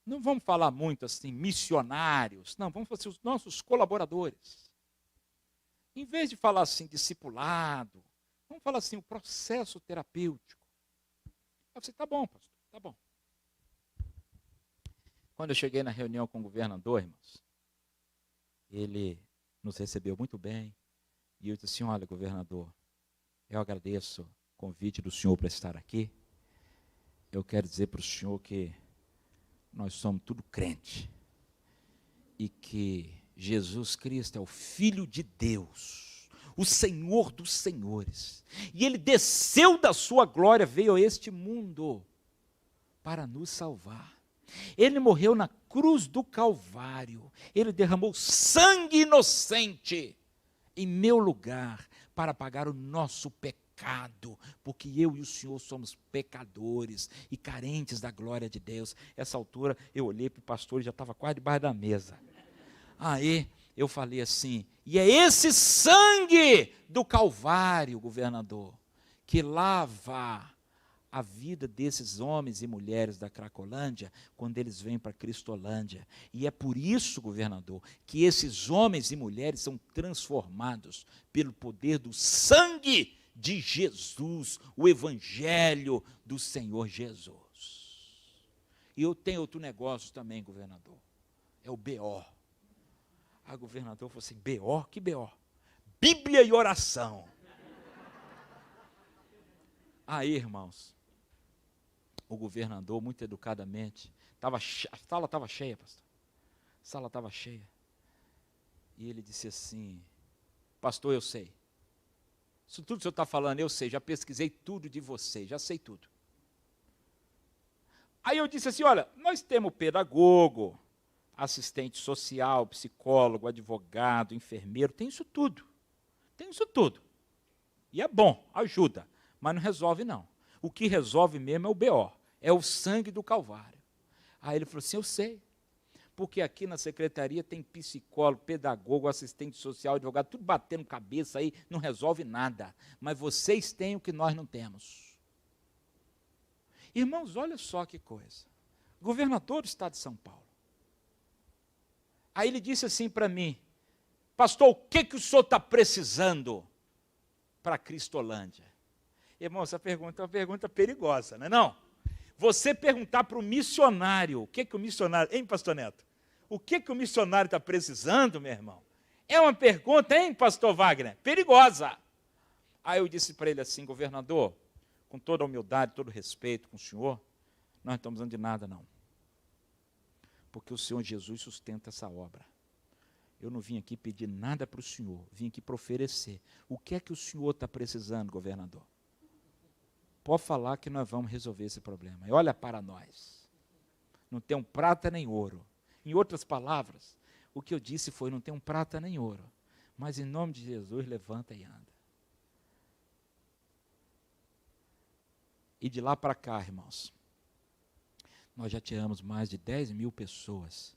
Não vamos falar muito assim, missionários. Não, vamos fazer os nossos colaboradores. Em vez de falar assim, discipulado, vamos falar assim, o processo terapêutico. Eu falei, tá bom, pastor, tá bom. Quando eu cheguei na reunião com o governador, irmãos, ele nos recebeu muito bem. E eu disse assim, olha, governador, eu agradeço o convite do senhor para estar aqui. Eu quero dizer para o senhor que nós somos tudo crente. E que Jesus Cristo é o Filho de Deus, o Senhor dos senhores. E Ele desceu da sua glória, veio a este mundo para nos salvar. Ele morreu na cruz do Calvário. Ele derramou sangue inocente em meu lugar para pagar o nosso pecado, porque eu e o Senhor somos pecadores e carentes da glória de Deus. Essa altura eu olhei para o pastor e já estava quase debaixo da mesa. Aí eu falei assim, e é esse sangue do Calvário, governador, que lava a vida desses homens e mulheres da Cracolândia quando eles vêm para Cristolândia. E é por isso, governador, que esses homens e mulheres são transformados pelo poder do sangue de Jesus, o Evangelho do Senhor Jesus. E eu tenho outro negócio também, governador, é o BO. A governador falou assim, BO? Que BO? Bíblia e oração. Aí, irmãos, o governador, muito educadamente, a sala estava cheia, pastor. A sala estava cheia. E ele disse assim, pastor, eu sei. Isso tudo que o senhor está falando, eu sei, já pesquisei tudo de você, já sei tudo. Aí eu disse assim, olha, nós temos pedagogo, assistente social, psicólogo, advogado, enfermeiro, tem isso tudo. Tem isso tudo. E é bom, ajuda, mas não resolve não. O que resolve mesmo é o BO, é o sangue do Calvário. Aí ele falou assim, eu sei, porque aqui na secretaria tem psicólogo, pedagogo, assistente social, advogado, tudo batendo cabeça aí, não resolve nada. Mas vocês têm o que nós não temos. Irmãos, olha só que coisa. Governador do estado de São Paulo. Aí ele disse assim para mim, pastor, o que o senhor está precisando para Cristolândia? Irmão, essa pergunta é uma pergunta perigosa, não é não? Você perguntar para o missionário, o que o missionário, hein, pastor Neto? O que o missionário está precisando, meu irmão? É uma pergunta, hein, pastor Wagner? Perigosa. Aí eu disse para ele assim, governador, com toda a humildade, todo o respeito com o senhor, nós não estamos precisando de nada, não. Porque o Senhor Jesus sustenta essa obra. Eu não vim aqui pedir nada para o senhor, vim aqui para oferecer. O que é que o senhor está precisando, governador? Pode falar que nós vamos resolver esse problema. E olha para nós. Não tem um prata nem ouro. Em outras palavras, o que eu disse foi, não tem um prata nem ouro. Mas em nome de Jesus, levanta e anda. E de lá para cá, irmãos, nós já tiramos mais de 10 mil pessoas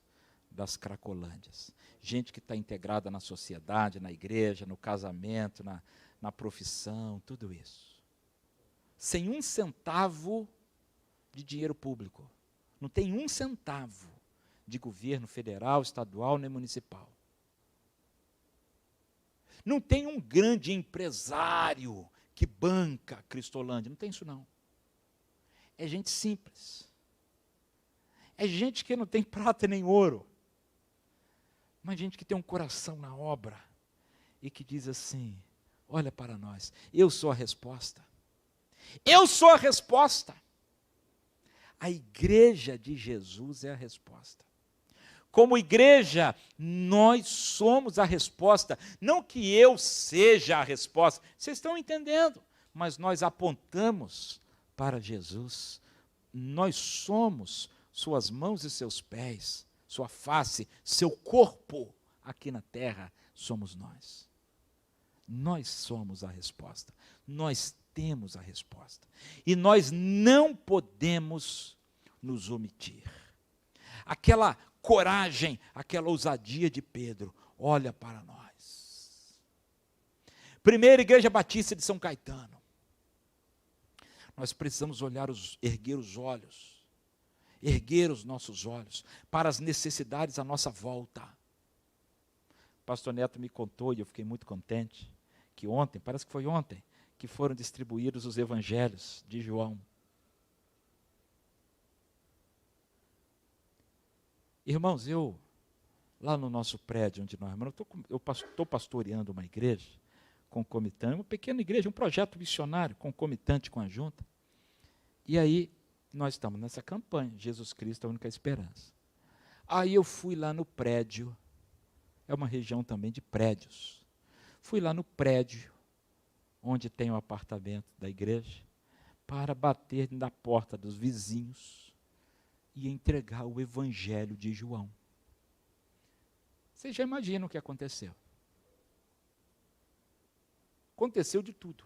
das Cracolândias. Gente que está integrada na sociedade, na igreja, no casamento, na profissão, tudo isso. Sem um centavo de dinheiro público. Não tem um centavo de governo federal, estadual nem municipal. Não tem um grande empresário que banca a Cristolândia. Não tem isso não. É gente simples. É gente que não tem prata nem ouro. Mas gente que tem um coração na obra e que diz assim, olha para nós, eu sou a resposta. Eu sou a resposta. A igreja de Jesus é a resposta. Como igreja, nós somos a resposta. Não que eu seja a resposta. Vocês estão entendendo? Mas nós apontamos para Jesus. Nós somos suas mãos e seus pés, sua face, seu corpo aqui na terra, somos nós. Nós somos a resposta. Nós temos a resposta. E nós não podemos nos omitir. Aquela coragem, aquela ousadia de Pedro, olha para nós. Primeira Igreja Batista de São Caetano. Nós precisamos erguer os olhos, erguer os nossos olhos para as necessidades à nossa volta. O pastor Neto me contou, e eu fiquei muito contente, que ontem, parece que foi ontem, que foram distribuídos os evangelhos de João. Irmãos, lá no nosso prédio onde nós moramos, eu estou pastoreando uma igreja concomitante, uma pequena igreja, um projeto missionário concomitante com a junta. E aí, nós estamos nessa campanha, Jesus Cristo é a única esperança. Aí eu fui lá no prédio, é uma região também de prédios. Fui lá no prédio, onde tem o apartamento da igreja, para bater na porta dos vizinhos e entregar o evangelho de João. Vocês já imaginam o que aconteceu? Aconteceu de tudo.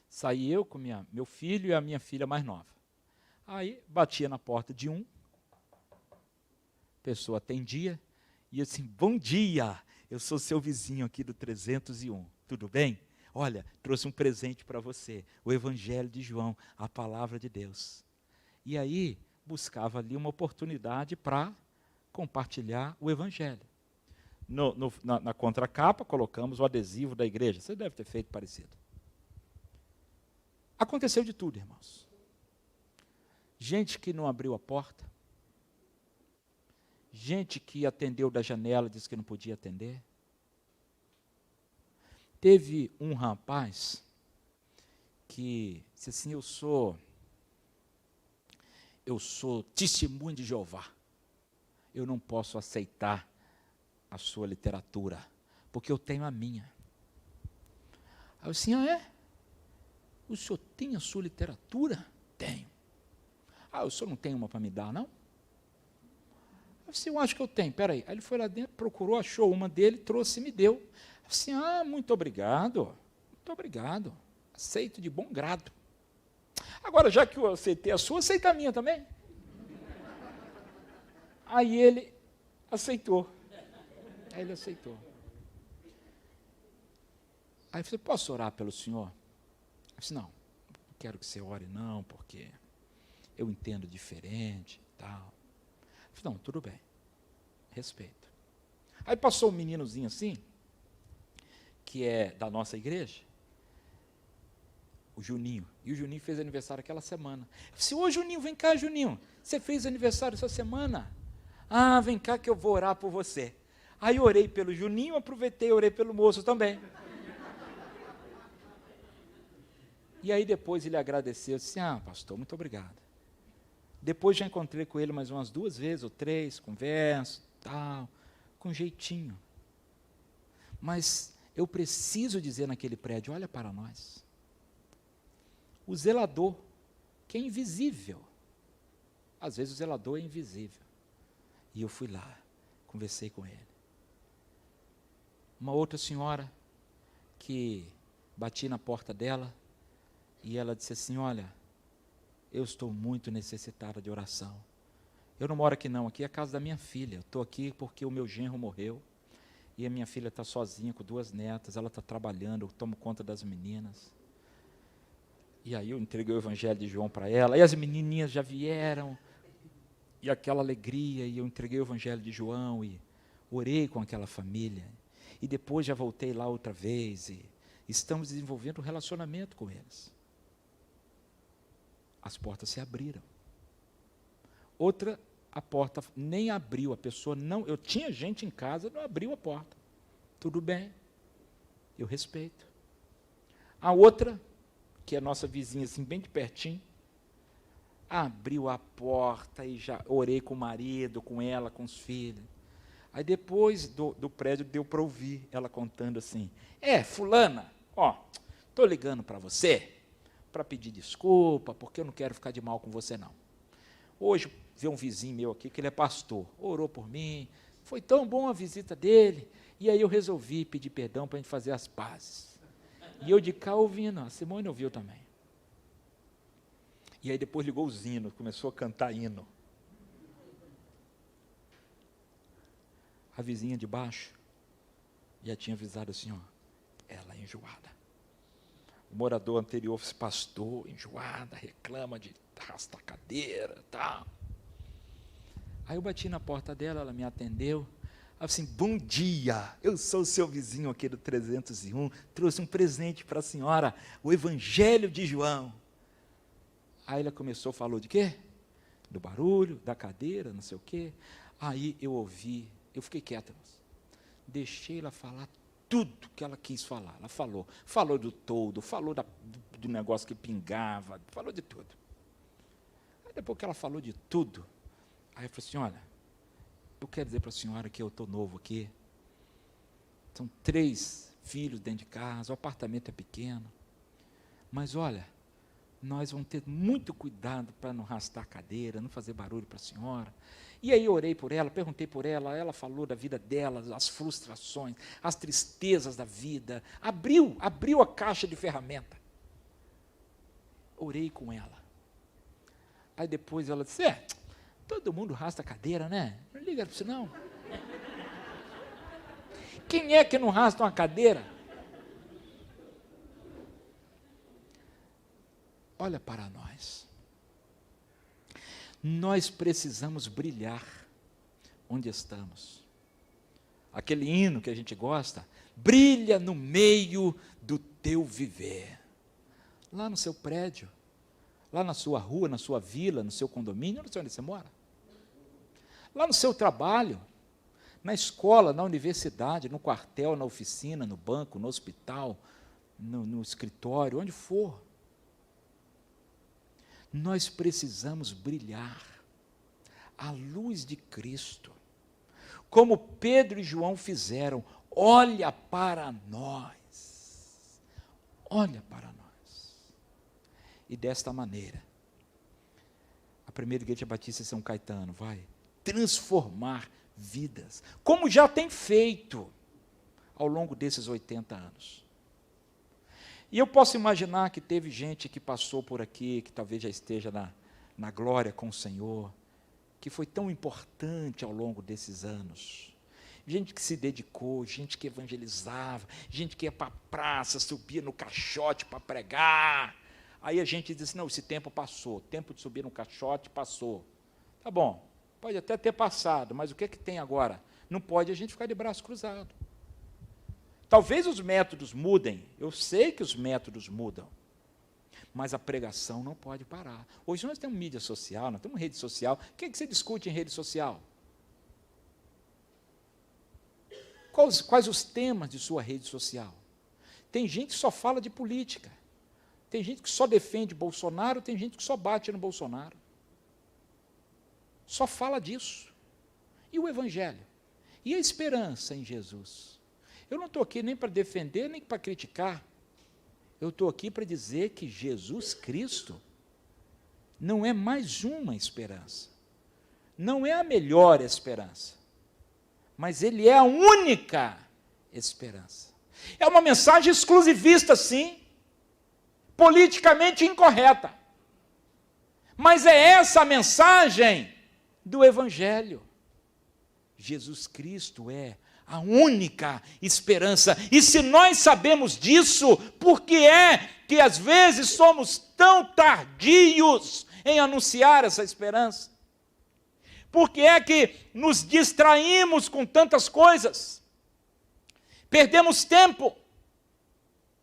Saí eu com meu filho e a minha filha mais nova. Aí, batia na porta de um, a pessoa atendia, e assim, bom dia, eu sou seu vizinho aqui do 301, tudo bem? Olha, trouxe um presente para você, o Evangelho de João, a palavra de Deus. E aí, buscava ali uma oportunidade para compartilhar o Evangelho. Na contracapa, colocamos o adesivo da igreja. Você deve ter feito parecido. Aconteceu de tudo, irmãos. Gente que não abriu a porta. Gente que atendeu da janela, disse que não podia atender. Teve um rapaz que disse assim, eu sou testemunho de Jeová. Eu não posso aceitar a sua literatura, porque eu tenho a minha. Aí eu disse, é? O senhor tem a sua literatura? Tenho. O senhor não tem uma para me dar, não? Eu disse, eu acho que eu tenho, peraí. Aí ele foi lá dentro, procurou, achou uma dele, trouxe e me deu. Eu disse, muito obrigado, aceito de bom grado. Agora, já que eu aceitei a sua, aceita a minha também. Aí ele aceitou. Aí ele aceitou. Aí eu falei, posso orar pelo senhor? Eu disse, não quero que você ore não, porque eu entendo diferente e tal. Eu falei, não, tudo bem, respeito. Aí passou um meninozinho assim, que é da nossa igreja, o Juninho, e o Juninho fez aniversário aquela semana. Eu disse, ô Juninho, vem cá, Juninho, você fez aniversário essa semana? Vem cá que eu vou orar por você. Aí orei pelo Juninho, aproveitei e orei pelo moço também. E aí depois ele agradeceu, disse, pastor, muito obrigado. Depois já encontrei com ele mais umas 2 vezes ou 3, converso, tal, com jeitinho. Mas eu preciso dizer naquele prédio, olha para nós. O zelador, que é invisível. Às vezes o zelador é invisível. E eu fui lá, conversei com ele. Uma outra senhora, que bati na porta dela, e ela disse assim, olha, eu estou muito necessitada de oração. Eu não moro aqui não, aqui é a casa da minha filha. Eu estou aqui porque o meu genro morreu, e a minha filha está sozinha com 2 netas, ela está trabalhando, eu tomo conta das meninas. E aí eu entreguei o Evangelho de João para ela, e as menininhas já vieram, e aquela alegria, e eu entreguei o Evangelho de João, e orei com aquela família, e depois já voltei lá outra vez, e estamos desenvolvendo um relacionamento com eles. As portas se abriram. Outra, a porta nem abriu, a pessoa não, eu tinha gente em casa, não abriu a porta. Tudo bem, eu respeito. A outra, que é nossa vizinha, assim, bem de pertinho, abriu a porta e já orei com o marido, com ela, com os filhos. Aí depois do prédio deu para ouvir ela contando assim, fulana, estou ligando para você, para pedir desculpa, porque eu não quero ficar de mal com você não. Hoje veio um vizinho meu aqui, que ele é pastor, orou por mim, foi tão bom a visita dele. E aí eu resolvi pedir perdão para a gente fazer as pazes. E eu de cá ouvindo, a Simone ouviu também. E aí depois ligou os hinos, começou a cantar hino. A vizinha de baixo já tinha avisado assim, ó, ela é enjoada. O morador anterior se pastor, enjoada, reclama de arrastar cadeira e tal. Aí eu bati na porta dela, ela me atendeu. Assim, bom dia, eu sou o seu vizinho aqui do 301, trouxe um presente para a senhora, o Evangelho de João. Aí ela começou, falou de quê? Do barulho, da cadeira, não sei o quê. Aí eu ouvi, eu fiquei quieto, deixei ela falar tudo que ela quis falar. Ela falou do toldo, falou do negócio que pingava, falou de tudo. Aí depois que ela falou de tudo, aí eu falei assim, olha, eu quero dizer para a senhora que eu estou novo aqui. São 3 filhos dentro de casa, o apartamento é pequeno. Mas olha, nós vamos ter muito cuidado para não arrastar a cadeira, não fazer barulho para a senhora. E aí eu orei por ela, perguntei por ela falou da vida dela, as frustrações, as tristezas da vida. Abriu a caixa de ferramenta. Orei com ela. Aí depois ela disse, todo mundo arrasta a cadeira, né? Não liga para isso, não. Quem é que não arrasta uma cadeira? Olha para nós. Nós precisamos brilhar onde estamos. Aquele hino que a gente gosta, brilha no meio do teu viver. Lá no seu prédio, lá na sua rua, na sua vila, no seu condomínio, não sei onde você mora. Lá no seu trabalho, na escola, na universidade, no quartel, na oficina, no banco, no hospital, no escritório, onde for. Nós precisamos brilhar à luz de Cristo, como Pedro e João fizeram. Olha para nós, olha para nós. E desta maneira, a primeira igreja batista de São Caetano vai transformar vidas, como já tem feito ao longo desses 80 anos. E eu posso imaginar que teve gente que passou por aqui, que talvez já esteja na glória com o Senhor, que foi tão importante ao longo desses anos. Gente que se dedicou, gente que evangelizava, gente que ia para a praça, subia no caixote para pregar. Aí a gente diz, não, esse tempo passou, o tempo de subir no caixote passou. Tá bom, pode até ter passado, mas o que é que tem agora? Não pode a gente ficar de braço cruzado. Talvez os métodos mudem, eu sei que os métodos mudam, mas a pregação não pode parar. Hoje nós temos mídia social, nós temos rede social. O que é que você discute em rede social? Quais os temas de sua rede social? Tem gente que só fala de política, tem gente que só defende Bolsonaro, tem gente que só bate no Bolsonaro. Só fala disso. E o Evangelho? E a esperança em Jesus? Eu não estou aqui nem para defender, nem para criticar. Eu estou aqui para dizer que Jesus Cristo não é mais uma esperança. Não é a melhor esperança. Mas Ele é a única esperança. É uma mensagem exclusivista, sim. Politicamente incorreta. Mas é essa a mensagem do Evangelho. Jesus Cristo é a única esperança. E se nós sabemos disso, por que é que às vezes somos tão tardios em anunciar essa esperança? Por que é que nos distraímos com tantas coisas? Perdemos tempo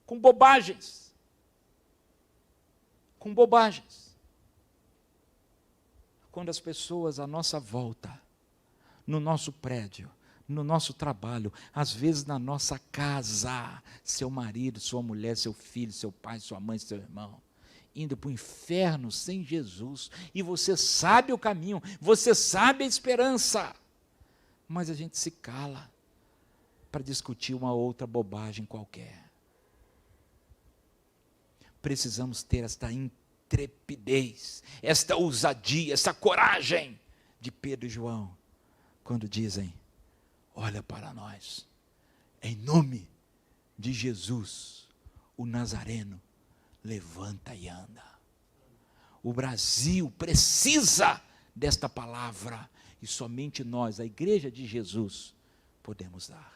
com bobagens. Com bobagens. Quando as pessoas à nossa volta, no nosso prédio, no nosso trabalho, às vezes na nossa casa, seu marido, sua mulher, seu filho, seu pai, sua mãe, seu irmão, indo para o inferno sem Jesus, e você sabe o caminho, você sabe a esperança, mas a gente se cala para discutir uma outra bobagem qualquer. Precisamos ter esta intrepidez, esta ousadia, essa coragem de Pedro e João, quando dizem, olha para nós. Em nome de Jesus, o Nazareno, levanta e anda. O Brasil precisa desta palavra, e somente nós, a igreja de Jesus, podemos dar.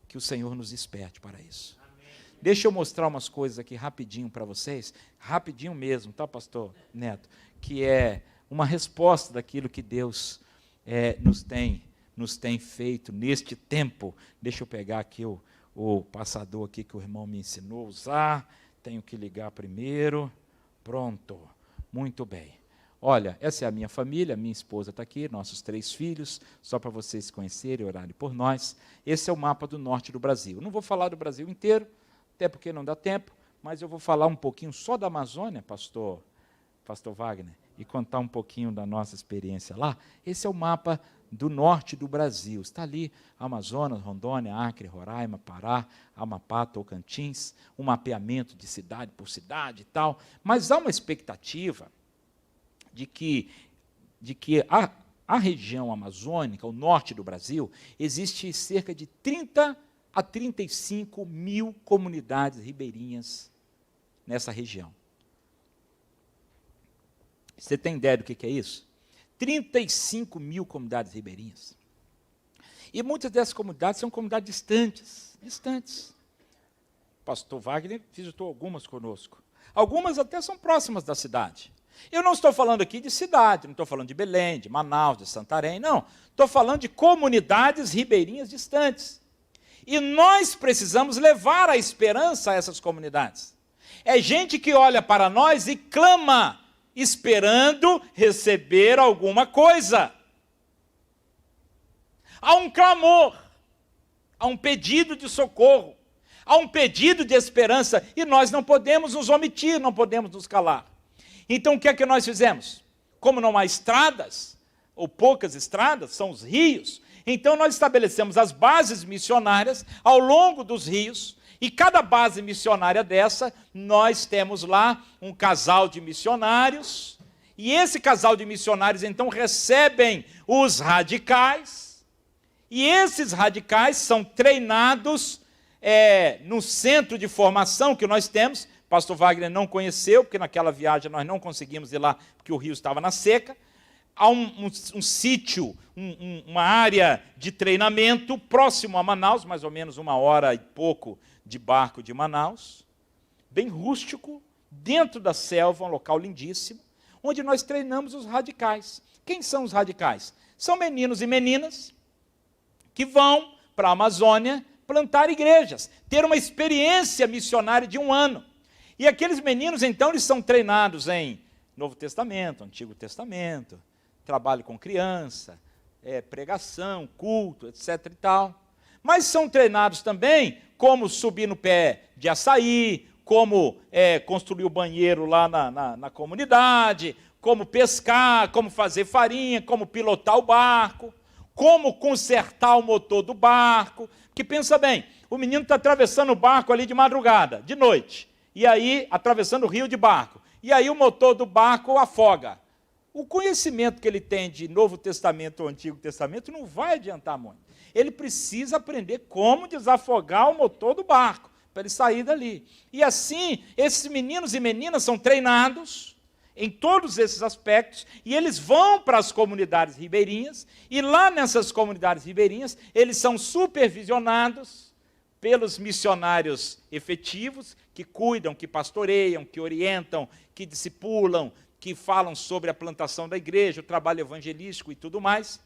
Que o Senhor nos desperte para isso. Amém. Deixa eu mostrar umas coisas aqui rapidinho para vocês, rapidinho mesmo, tá, pastor Neto? Que é uma resposta daquilo que Deus nos tem feito neste tempo. Deixa eu pegar aqui o passador aqui que o irmão me ensinou a usar. Tenho que ligar primeiro. Pronto. Muito bem. Olha, essa é a minha família, minha esposa está aqui, nossos 3 filhos, só para vocês conhecerem e orarem por nós. Esse é o mapa do norte do Brasil. Eu não vou falar do Brasil inteiro, até porque não dá tempo, mas eu vou falar um pouquinho só da Amazônia, pastor Wagner, e contar um pouquinho da nossa experiência lá. Esse é o mapa do norte do Brasil. Está ali Amazonas, Rondônia, Acre, Roraima, Pará, Amapá, Tocantins, um mapeamento de cidade por cidade e tal. Mas há uma expectativa de que a região amazônica, o norte do Brasil, existe cerca de 30 a 35 mil comunidades ribeirinhas nessa região. Você tem ideia do que é isso? 35 mil comunidades ribeirinhas. E muitas dessas comunidades são comunidades distantes. O pastor Wagner visitou algumas conosco. Algumas até são próximas da cidade. Eu não estou falando aqui de cidade, não estou falando de Belém, de Manaus, de Santarém, não. Estou falando de comunidades ribeirinhas distantes. E nós precisamos levar a esperança a essas comunidades. É gente que olha para nós e clama, esperando receber alguma coisa. Há um clamor, há um pedido de socorro, há um pedido de esperança, e nós não podemos nos omitir, não podemos nos calar. Então o que é que nós fizemos? Como não há estradas, ou poucas estradas, são os rios, então nós estabelecemos as bases missionárias ao longo dos rios, e cada base missionária dessa, nós temos lá um casal de missionários, e esse casal de missionários, então, recebem os radicais, e esses radicais são treinados no centro de formação que nós temos. Pastor Wagner não conheceu, porque naquela viagem nós não conseguimos ir lá, porque o rio estava na seca. Há um sítio, uma área de treinamento próximo a Manaus, mais ou menos 1 hora e pouco de barco de Manaus, bem rústico, dentro da selva, um local lindíssimo, onde nós treinamos os radicais. Quem são os radicais? São meninos e meninas que vão para a Amazônia plantar igrejas, ter uma experiência missionária de 1 ano. E aqueles meninos, então, eles são treinados em Novo Testamento, Antigo Testamento, trabalho com criança, pregação, culto, etc. e tal. Mas são treinados também como subir no pé de açaí, como construir o banheiro lá na comunidade, como pescar, como fazer farinha, como pilotar o barco, como consertar o motor do barco. Porque pensa bem, o menino está atravessando o barco ali de madrugada, de noite, e aí atravessando o rio de barco, e aí o motor do barco afoga. O conhecimento que ele tem de Novo Testamento ou Antigo Testamento não vai adiantar muito. Ele precisa aprender como desafogar o motor do barco, para ele sair dali. E assim, esses meninos e meninas são treinados em todos esses aspectos, e eles vão para as comunidades ribeirinhas, e lá nessas comunidades ribeirinhas, eles são supervisionados pelos missionários efetivos, que cuidam, que pastoreiam, que orientam, que discipulam, que falam sobre a plantação da igreja, o trabalho evangelístico e tudo mais.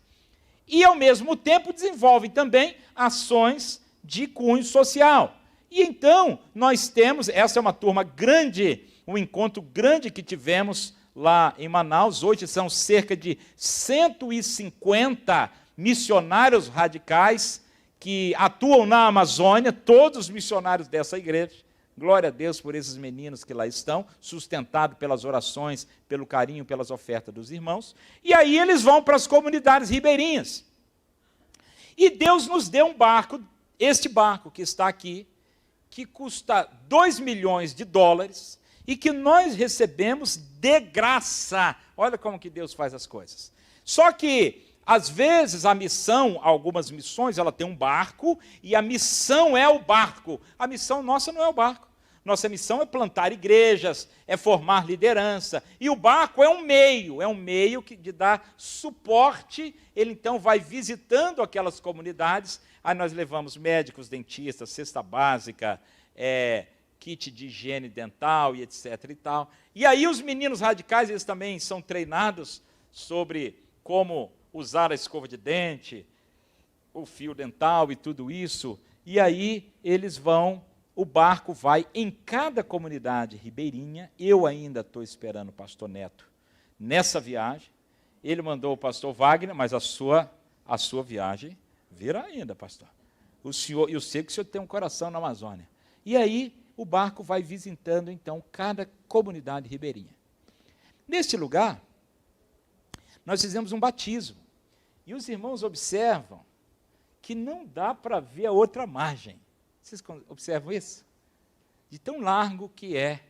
E, ao mesmo tempo, desenvolvem também ações de cunho social. E, então, nós temos, essa é uma turma grande, um encontro grande que tivemos lá em Manaus. Hoje são cerca de 150 missionários radicais que atuam na Amazônia, todos os missionários dessa igreja. Glória a Deus por esses meninos que lá estão, sustentados pelas orações, pelo carinho, pelas ofertas dos irmãos. E aí eles vão para as comunidades ribeirinhas. E Deus nos deu um barco, este barco que está aqui, que custa $2 milhões, e que nós recebemos de graça. Olha como que Deus faz as coisas. Só que às vezes, a missão, algumas missões, ela tem um barco, e a missão é o barco. A missão nossa não é o barco. Nossa missão é plantar igrejas, é formar liderança. E o barco é um meio de dar suporte. Ele, então, vai visitando aquelas comunidades. Aí nós levamos médicos, dentistas, cesta básica, kit de higiene dental e etc. e tal. E aí os meninos radicais, eles também são treinados sobre como usar a escova de dente, o fio dental e tudo isso. E aí eles vão, o barco vai em cada comunidade ribeirinha. Eu ainda estou esperando o pastor Neto nessa viagem. Ele mandou o pastor Wagner, mas a sua viagem virá ainda, pastor. Eu sei que o senhor tem um coração na Amazônia. E aí o barco vai visitando, então, cada comunidade ribeirinha. Neste lugar, nós fizemos um batismo. E os irmãos observam que não dá para ver a outra margem. Vocês observam isso? De tão largo que é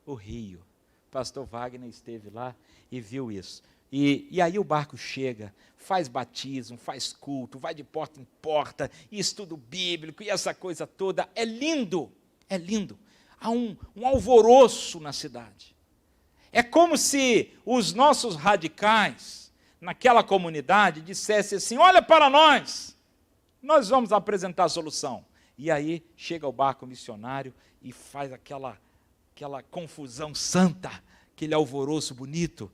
o rio. O pastor Wagner esteve lá e viu isso. E aí o barco chega, faz batismo, faz culto, vai de porta em porta, e estudo bíblico, e essa coisa toda. É lindo, é lindo. Há um alvoroço na cidade. É como se os nossos radicais, naquela comunidade, dissessem assim: olha para nós vamos apresentar a solução. E aí chega o barco missionário e faz aquela confusão santa, aquele alvoroço bonito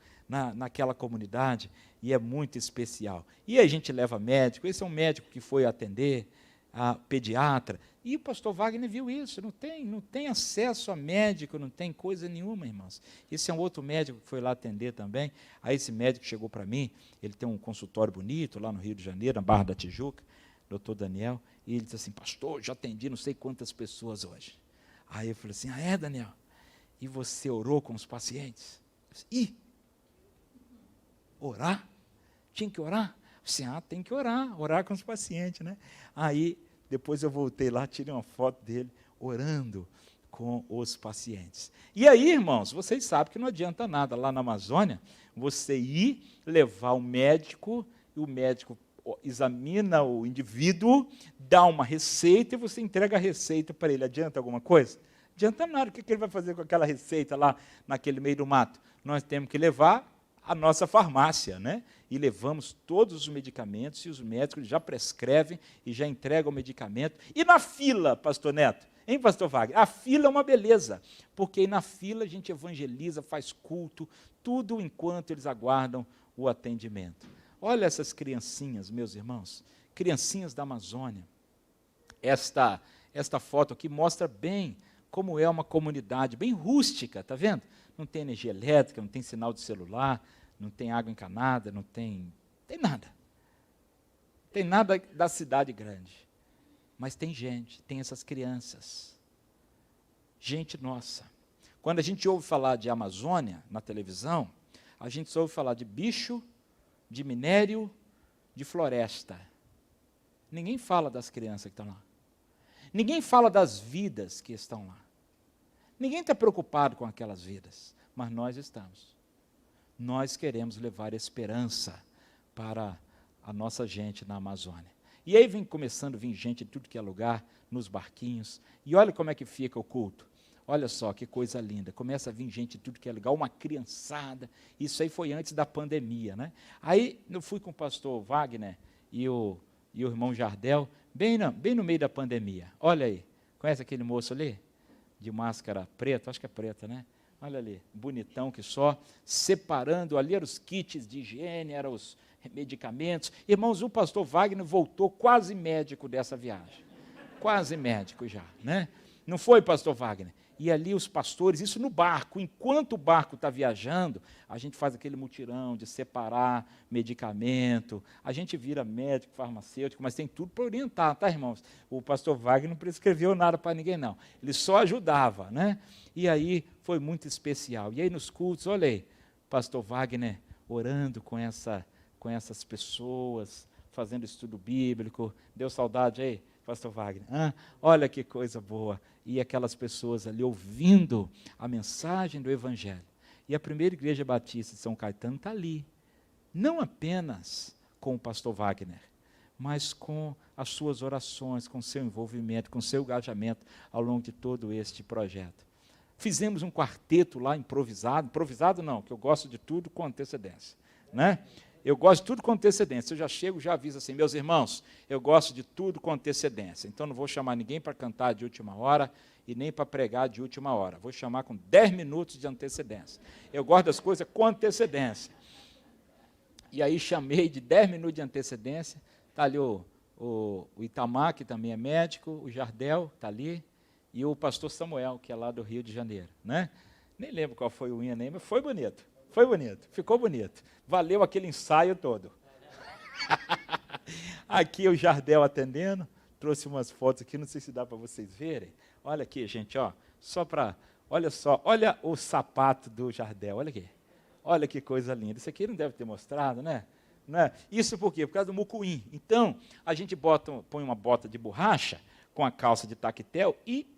naquela comunidade, e é muito especial. E aí a gente leva médico, esse é um médico que foi atender, a pediatra, e o pastor Wagner viu isso, não tem acesso a médico, não tem coisa nenhuma, irmãos. Esse é um outro médico que foi lá atender também. Aí esse médico chegou para mim, ele tem um consultório bonito lá no Rio de Janeiro, na Barra da Tijuca, doutor Daniel, e ele disse assim: pastor, já atendi não sei quantas pessoas hoje. Aí eu falei assim: ah, é, Daniel? E você orou com os pacientes? Eu disse: orar? Tinha que orar? Eu disse: tem que orar com os pacientes, né? Aí, depois eu voltei lá, tirei uma foto dele orando com os pacientes. E aí, irmãos, vocês sabem que não adianta nada lá na Amazônia você ir levar o médico, e o médico examina o indivíduo, dá uma receita e você entrega a receita para ele. Adianta alguma coisa? Adianta nada. O que ele vai fazer com aquela receita lá naquele meio do mato? Nós temos que levar a nossa farmácia, né? E levamos todos os medicamentos, e os médicos já prescrevem e já entregam o medicamento. E na fila, pastor Neto, hein, pastor Wagner? A fila é uma beleza, porque na fila a gente evangeliza, faz culto, tudo enquanto eles aguardam o atendimento. Olha essas criancinhas, meus irmãos, criancinhas da Amazônia. Esta foto aqui mostra bem como é uma comunidade bem rústica, está vendo? Não tem energia elétrica, não tem sinal de celular, não tem água encanada, não tem nada. Não tem nada da cidade grande. Mas tem gente, tem essas crianças. Gente nossa. Quando a gente ouve falar de Amazônia na televisão, a gente só ouve falar de bicho, de minério, de floresta. Ninguém fala das crianças que estão lá. Ninguém fala das vidas que estão lá. Ninguém está preocupado com aquelas vidas, mas nós estamos. Nós queremos levar esperança para a nossa gente na Amazônia. E aí vem começando a vir gente de tudo que é lugar, nos barquinhos, e olha como é que fica o culto. Olha só que coisa linda, começa a vir gente de tudo que é lugar, uma criançada, isso aí foi antes da pandemia, né? Aí eu fui com o pastor Wagner e o irmão Jardel, bem no meio da pandemia. Olha aí, conhece aquele moço ali? De máscara preta, acho que é preta, né? Olha ali, bonitão que só, separando, ali eram os kits de higiene, eram os medicamentos. Irmãos, o pastor Wagner voltou quase médico dessa viagem. Quase médico já, né? Não foi, pastor Wagner? E ali os pastores, isso no barco, enquanto o barco está viajando, a gente faz aquele mutirão de separar medicamento, a gente vira médico, farmacêutico, mas tem tudo para orientar, tá, irmãos? O pastor Wagner não prescreveu nada para ninguém, não. Ele só ajudava, né? E aí foi muito especial. E aí nos cultos, olha aí, pastor Wagner orando com essas pessoas, fazendo estudo bíblico. Deu saudade aí, pastor Wagner? Olha que coisa boa. E aquelas pessoas ali ouvindo a mensagem do Evangelho. E a primeira igreja batista de São Caetano está ali. Não apenas com o pastor Wagner, mas com as suas orações, com seu envolvimento, com seu engajamento ao longo de todo este projeto. Fizemos um quarteto lá improvisado não, que eu gosto de tudo com antecedência, né? Eu gosto de tudo com antecedência. Eu já chego, já aviso assim, meus irmãos, eu gosto de tudo com antecedência. Então não vou chamar ninguém para cantar de última hora e nem para pregar de última hora. Vou chamar com 10 minutos de antecedência. Eu gosto das coisas com antecedência. E aí chamei de 10 minutos de antecedência. Está ali o Itamar, que também é médico, o Jardel está ali, e o pastor Samuel, que é lá do Rio de Janeiro, né? Nem lembro qual foi o hino nem, mas foi bonito. Foi bonito, ficou bonito. Valeu aquele ensaio todo. Aqui o Jardel atendendo, trouxe umas fotos aqui, não sei se dá para vocês verem. Olha aqui, gente, ó, olha só, olha o sapato do Jardel, olha aqui. Olha que coisa linda. Isso aqui não deve ter mostrado, né? Isso por quê? Por causa do mucuim. Então, a gente põe uma bota de borracha com a calça de tactel e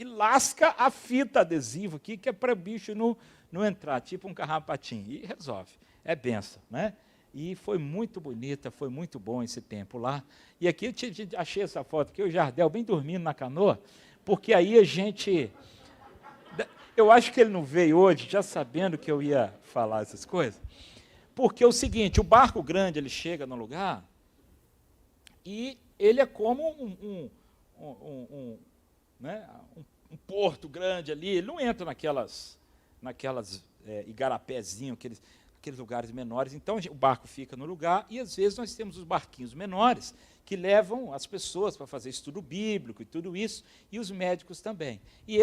lasca a fita adesiva aqui, que é para o bicho não entrar, tipo um carrapatinho, e resolve. É benção, né? E foi muito bonita, foi muito bom esse tempo lá. E aqui eu achei essa foto aqui, o Jardel bem dormindo na canoa, porque aí a gente... Eu acho que ele não veio hoje, já sabendo que eu ia falar essas coisas, porque é o seguinte, o barco grande, ele chega no lugar, e ele é como um porto grande ali, ele não entra naquelas igarapézinhos, aqueles lugares menores. Então, o barco fica no lugar e, às vezes, nós temos os barquinhos menores que levam as pessoas para fazer estudo bíblico e tudo isso, e os médicos também. E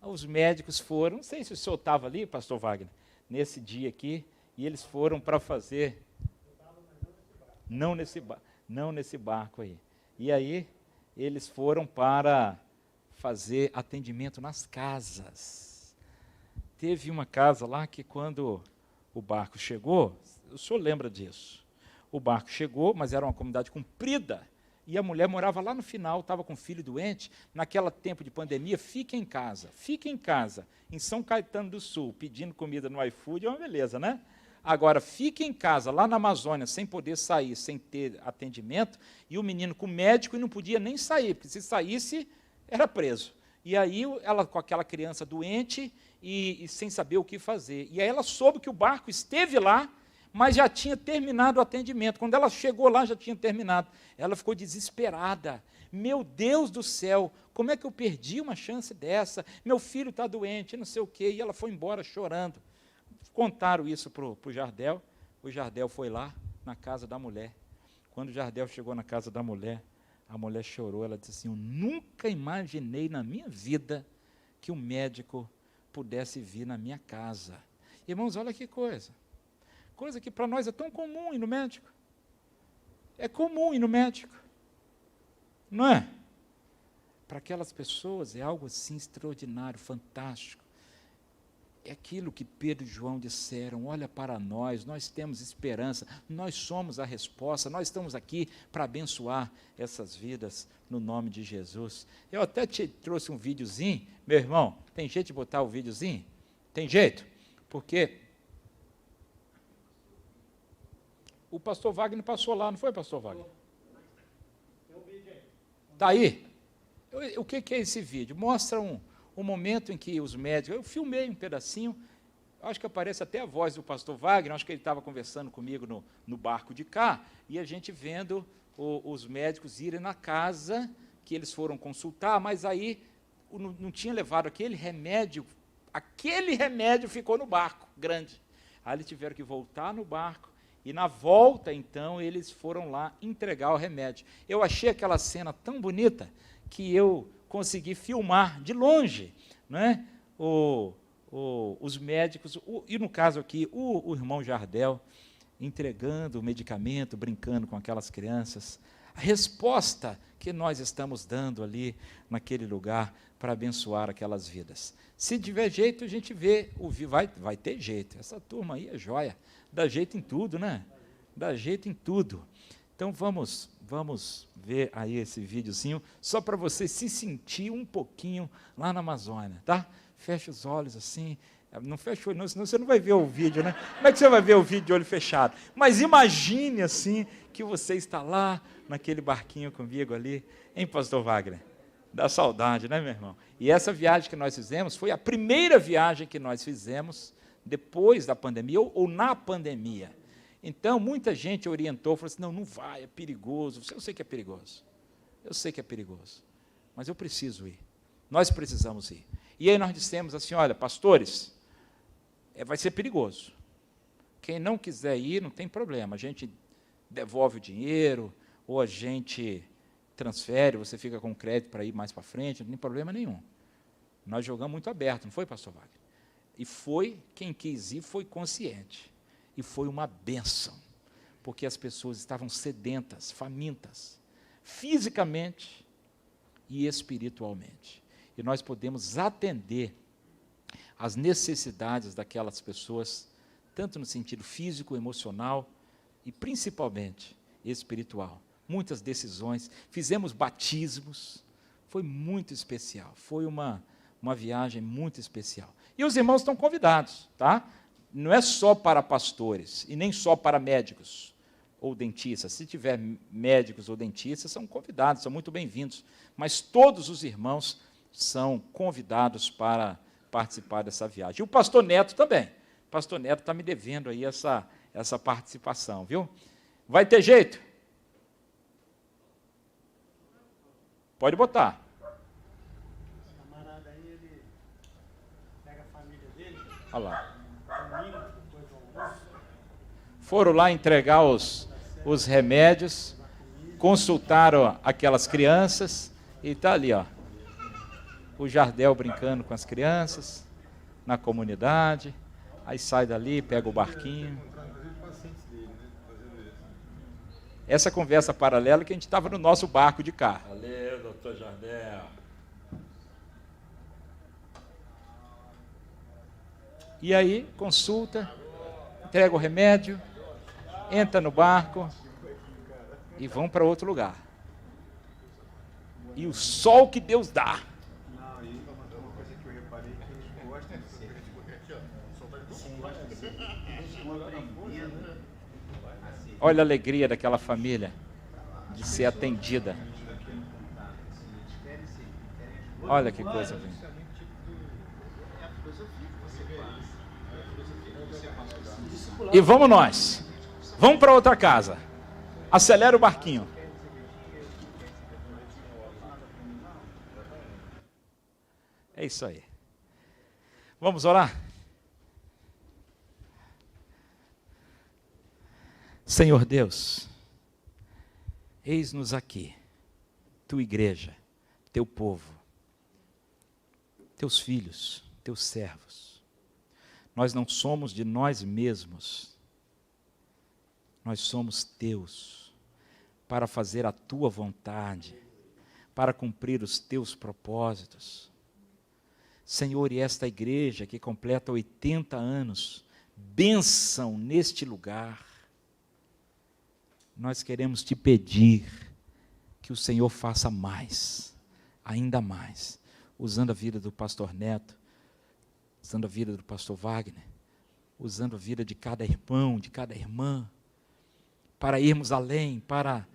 os médicos foram, não sei se o senhor estava ali, pastor Wagner, nesse dia aqui, e eles foram para fazer... Não nesse barco aí. E aí, eles foram para fazer atendimento nas casas. Teve uma casa lá que, quando o barco chegou, o senhor lembra disso? O barco chegou, mas era uma comunidade comprida, e a mulher morava lá no final, estava com um filho doente, naquele tempo de pandemia, fique em casa, em São Caetano do Sul, pedindo comida no iFood, é uma beleza, né? Agora, fique em casa, lá na Amazônia, sem poder sair, sem ter atendimento, e o menino com médico e não podia nem sair, porque se saísse, era preso. E aí, ela com aquela criança doente e sem saber o que fazer. E aí ela soube que o barco esteve lá, mas já tinha terminado o atendimento. Quando ela chegou lá, já tinha terminado. Ela ficou desesperada. Meu Deus do céu, como é que eu perdi uma chance dessa? Meu filho está doente, não sei o quê. E ela foi embora chorando. Contaram isso para o Jardel. O Jardel foi lá na casa da mulher. Quando o Jardel chegou na casa da mulher, a mulher chorou. Ela disse assim, eu nunca imaginei na minha vida que um médico pudesse vir na minha casa. Irmãos, olha que coisa. Coisa que para nós é tão comum ir no médico. É comum ir no médico. Não é? Para aquelas pessoas é algo assim extraordinário, fantástico. É aquilo que Pedro e João disseram, olha para nós temos esperança, nós somos a resposta, nós estamos aqui para abençoar essas vidas no nome de Jesus. Eu até te trouxe um videozinho, meu irmão, tem jeito de botar o videozinho? Tem jeito? Porque o pastor Wagner passou lá, não foi, pastor Wagner? Está aí? O que é esse vídeo? Mostra um momento em que os médicos... Eu filmei um pedacinho, acho que aparece até a voz do pastor Wagner, acho que ele estava conversando comigo no barco de cá, e a gente vendo os médicos irem na casa, que eles foram consultar, mas aí não tinha levado aquele remédio ficou no barco grande. Aí eles tiveram que voltar no barco, e na volta, então, eles foram lá entregar o remédio. Eu achei aquela cena tão bonita que eu consegui filmar de longe, né? Os médicos, e no caso aqui, o irmão Jardel, entregando o medicamento, brincando com aquelas crianças. A resposta que nós estamos dando ali, naquele lugar, para abençoar aquelas vidas. Se tiver jeito, a gente vê, vai ter jeito. Essa turma aí é joia. Dá jeito em tudo, né? Dá jeito em tudo. Então, vamos ver aí esse videozinho, só para você se sentir um pouquinho lá na Amazônia, tá? Fecha os olhos assim, Não fecha o olho, não, senão você não vai ver o vídeo, né? Como é que você vai ver o vídeo de olho fechado? Mas imagine assim, que você está lá, naquele barquinho comigo ali, hein, pastor Wagner? Dá saudade, né, meu irmão? E essa viagem que nós fizemos foi a primeira viagem que nós fizemos depois da pandemia, ou na pandemia. Então, muita gente orientou, falou assim, não vai, é perigoso. Eu sei que é perigoso. Eu sei que é perigoso. Mas eu preciso ir. Nós precisamos ir. E aí nós dissemos assim, olha, pastores, vai ser perigoso. Quem não quiser ir, não tem problema. A gente devolve o dinheiro, ou a gente transfere, você fica com crédito para ir mais para frente, não tem problema nenhum. Nós jogamos muito aberto, não foi, pastor Wagner? E foi, quem quis ir foi consciente. E foi uma bênção, porque as pessoas estavam sedentas, famintas, fisicamente e espiritualmente. E nós podemos atender às necessidades daquelas pessoas, tanto no sentido físico, emocional e principalmente espiritual. Muitas decisões, fizemos batismos, foi muito especial, foi uma viagem muito especial. E os irmãos estão convidados, tá? Não é só para pastores e nem só para médicos ou dentistas. Se tiver médicos ou dentistas, são convidados, são muito bem-vindos. Mas todos os irmãos são convidados para participar dessa viagem. E o pastor Neto também. O pastor Neto está me devendo aí essa participação, viu? Vai ter jeito? Pode botar. Esse camarada aí, ele pega a família dele, Olha lá. domingo, depois do almoço, Foram lá entregar os remédios, consultaram aquelas crianças, e está ali, ó, o Jardel brincando com as crianças, na comunidade, aí sai dali, pega o barquinho. Essa conversa paralela que a gente estava no nosso barco de carro. Valeu, doutor Jardel. E aí, consulta, entrega o remédio, entra no barco e vão para outro lugar. E o sol que Deus dá. não, e uma coisa que eu reparei que eles gostam de ser. Eles estão aprendendo. Olha a alegria daquela família de ser atendida. Olha que coisa linda. E vamos nós. Vamos para outra casa. Acelera o barquinho. É isso aí. Vamos orar? Senhor Deus, eis-nos aqui, tua igreja, teu povo, teus filhos, teus servos. Nós não somos de nós mesmos, nós somos teus, para fazer a tua vontade, para cumprir os teus propósitos. Senhor, e esta igreja que completa 80 anos, bênção neste lugar, nós queremos te pedir que o Senhor faça mais, ainda mais, usando a vida do pastor Neto, usando a vida do pastor Wagner, usando a vida de cada irmão, de cada irmã, para irmos além, para,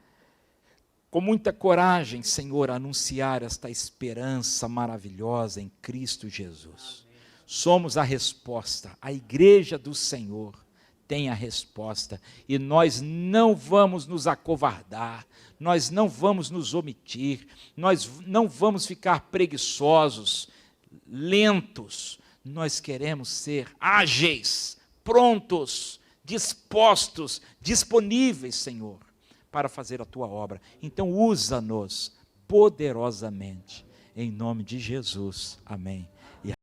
com muita coragem, Senhor, anunciar esta esperança maravilhosa em Cristo Jesus. Amém. Somos a resposta, a igreja do Senhor tem a resposta, e nós não vamos nos acovardar, nós não vamos nos omitir, nós não vamos ficar preguiçosos, lentos, nós queremos ser ágeis, prontos, dispostos, disponíveis, Senhor, para fazer a tua obra. Então usa-nos poderosamente, em nome de Jesus, amém.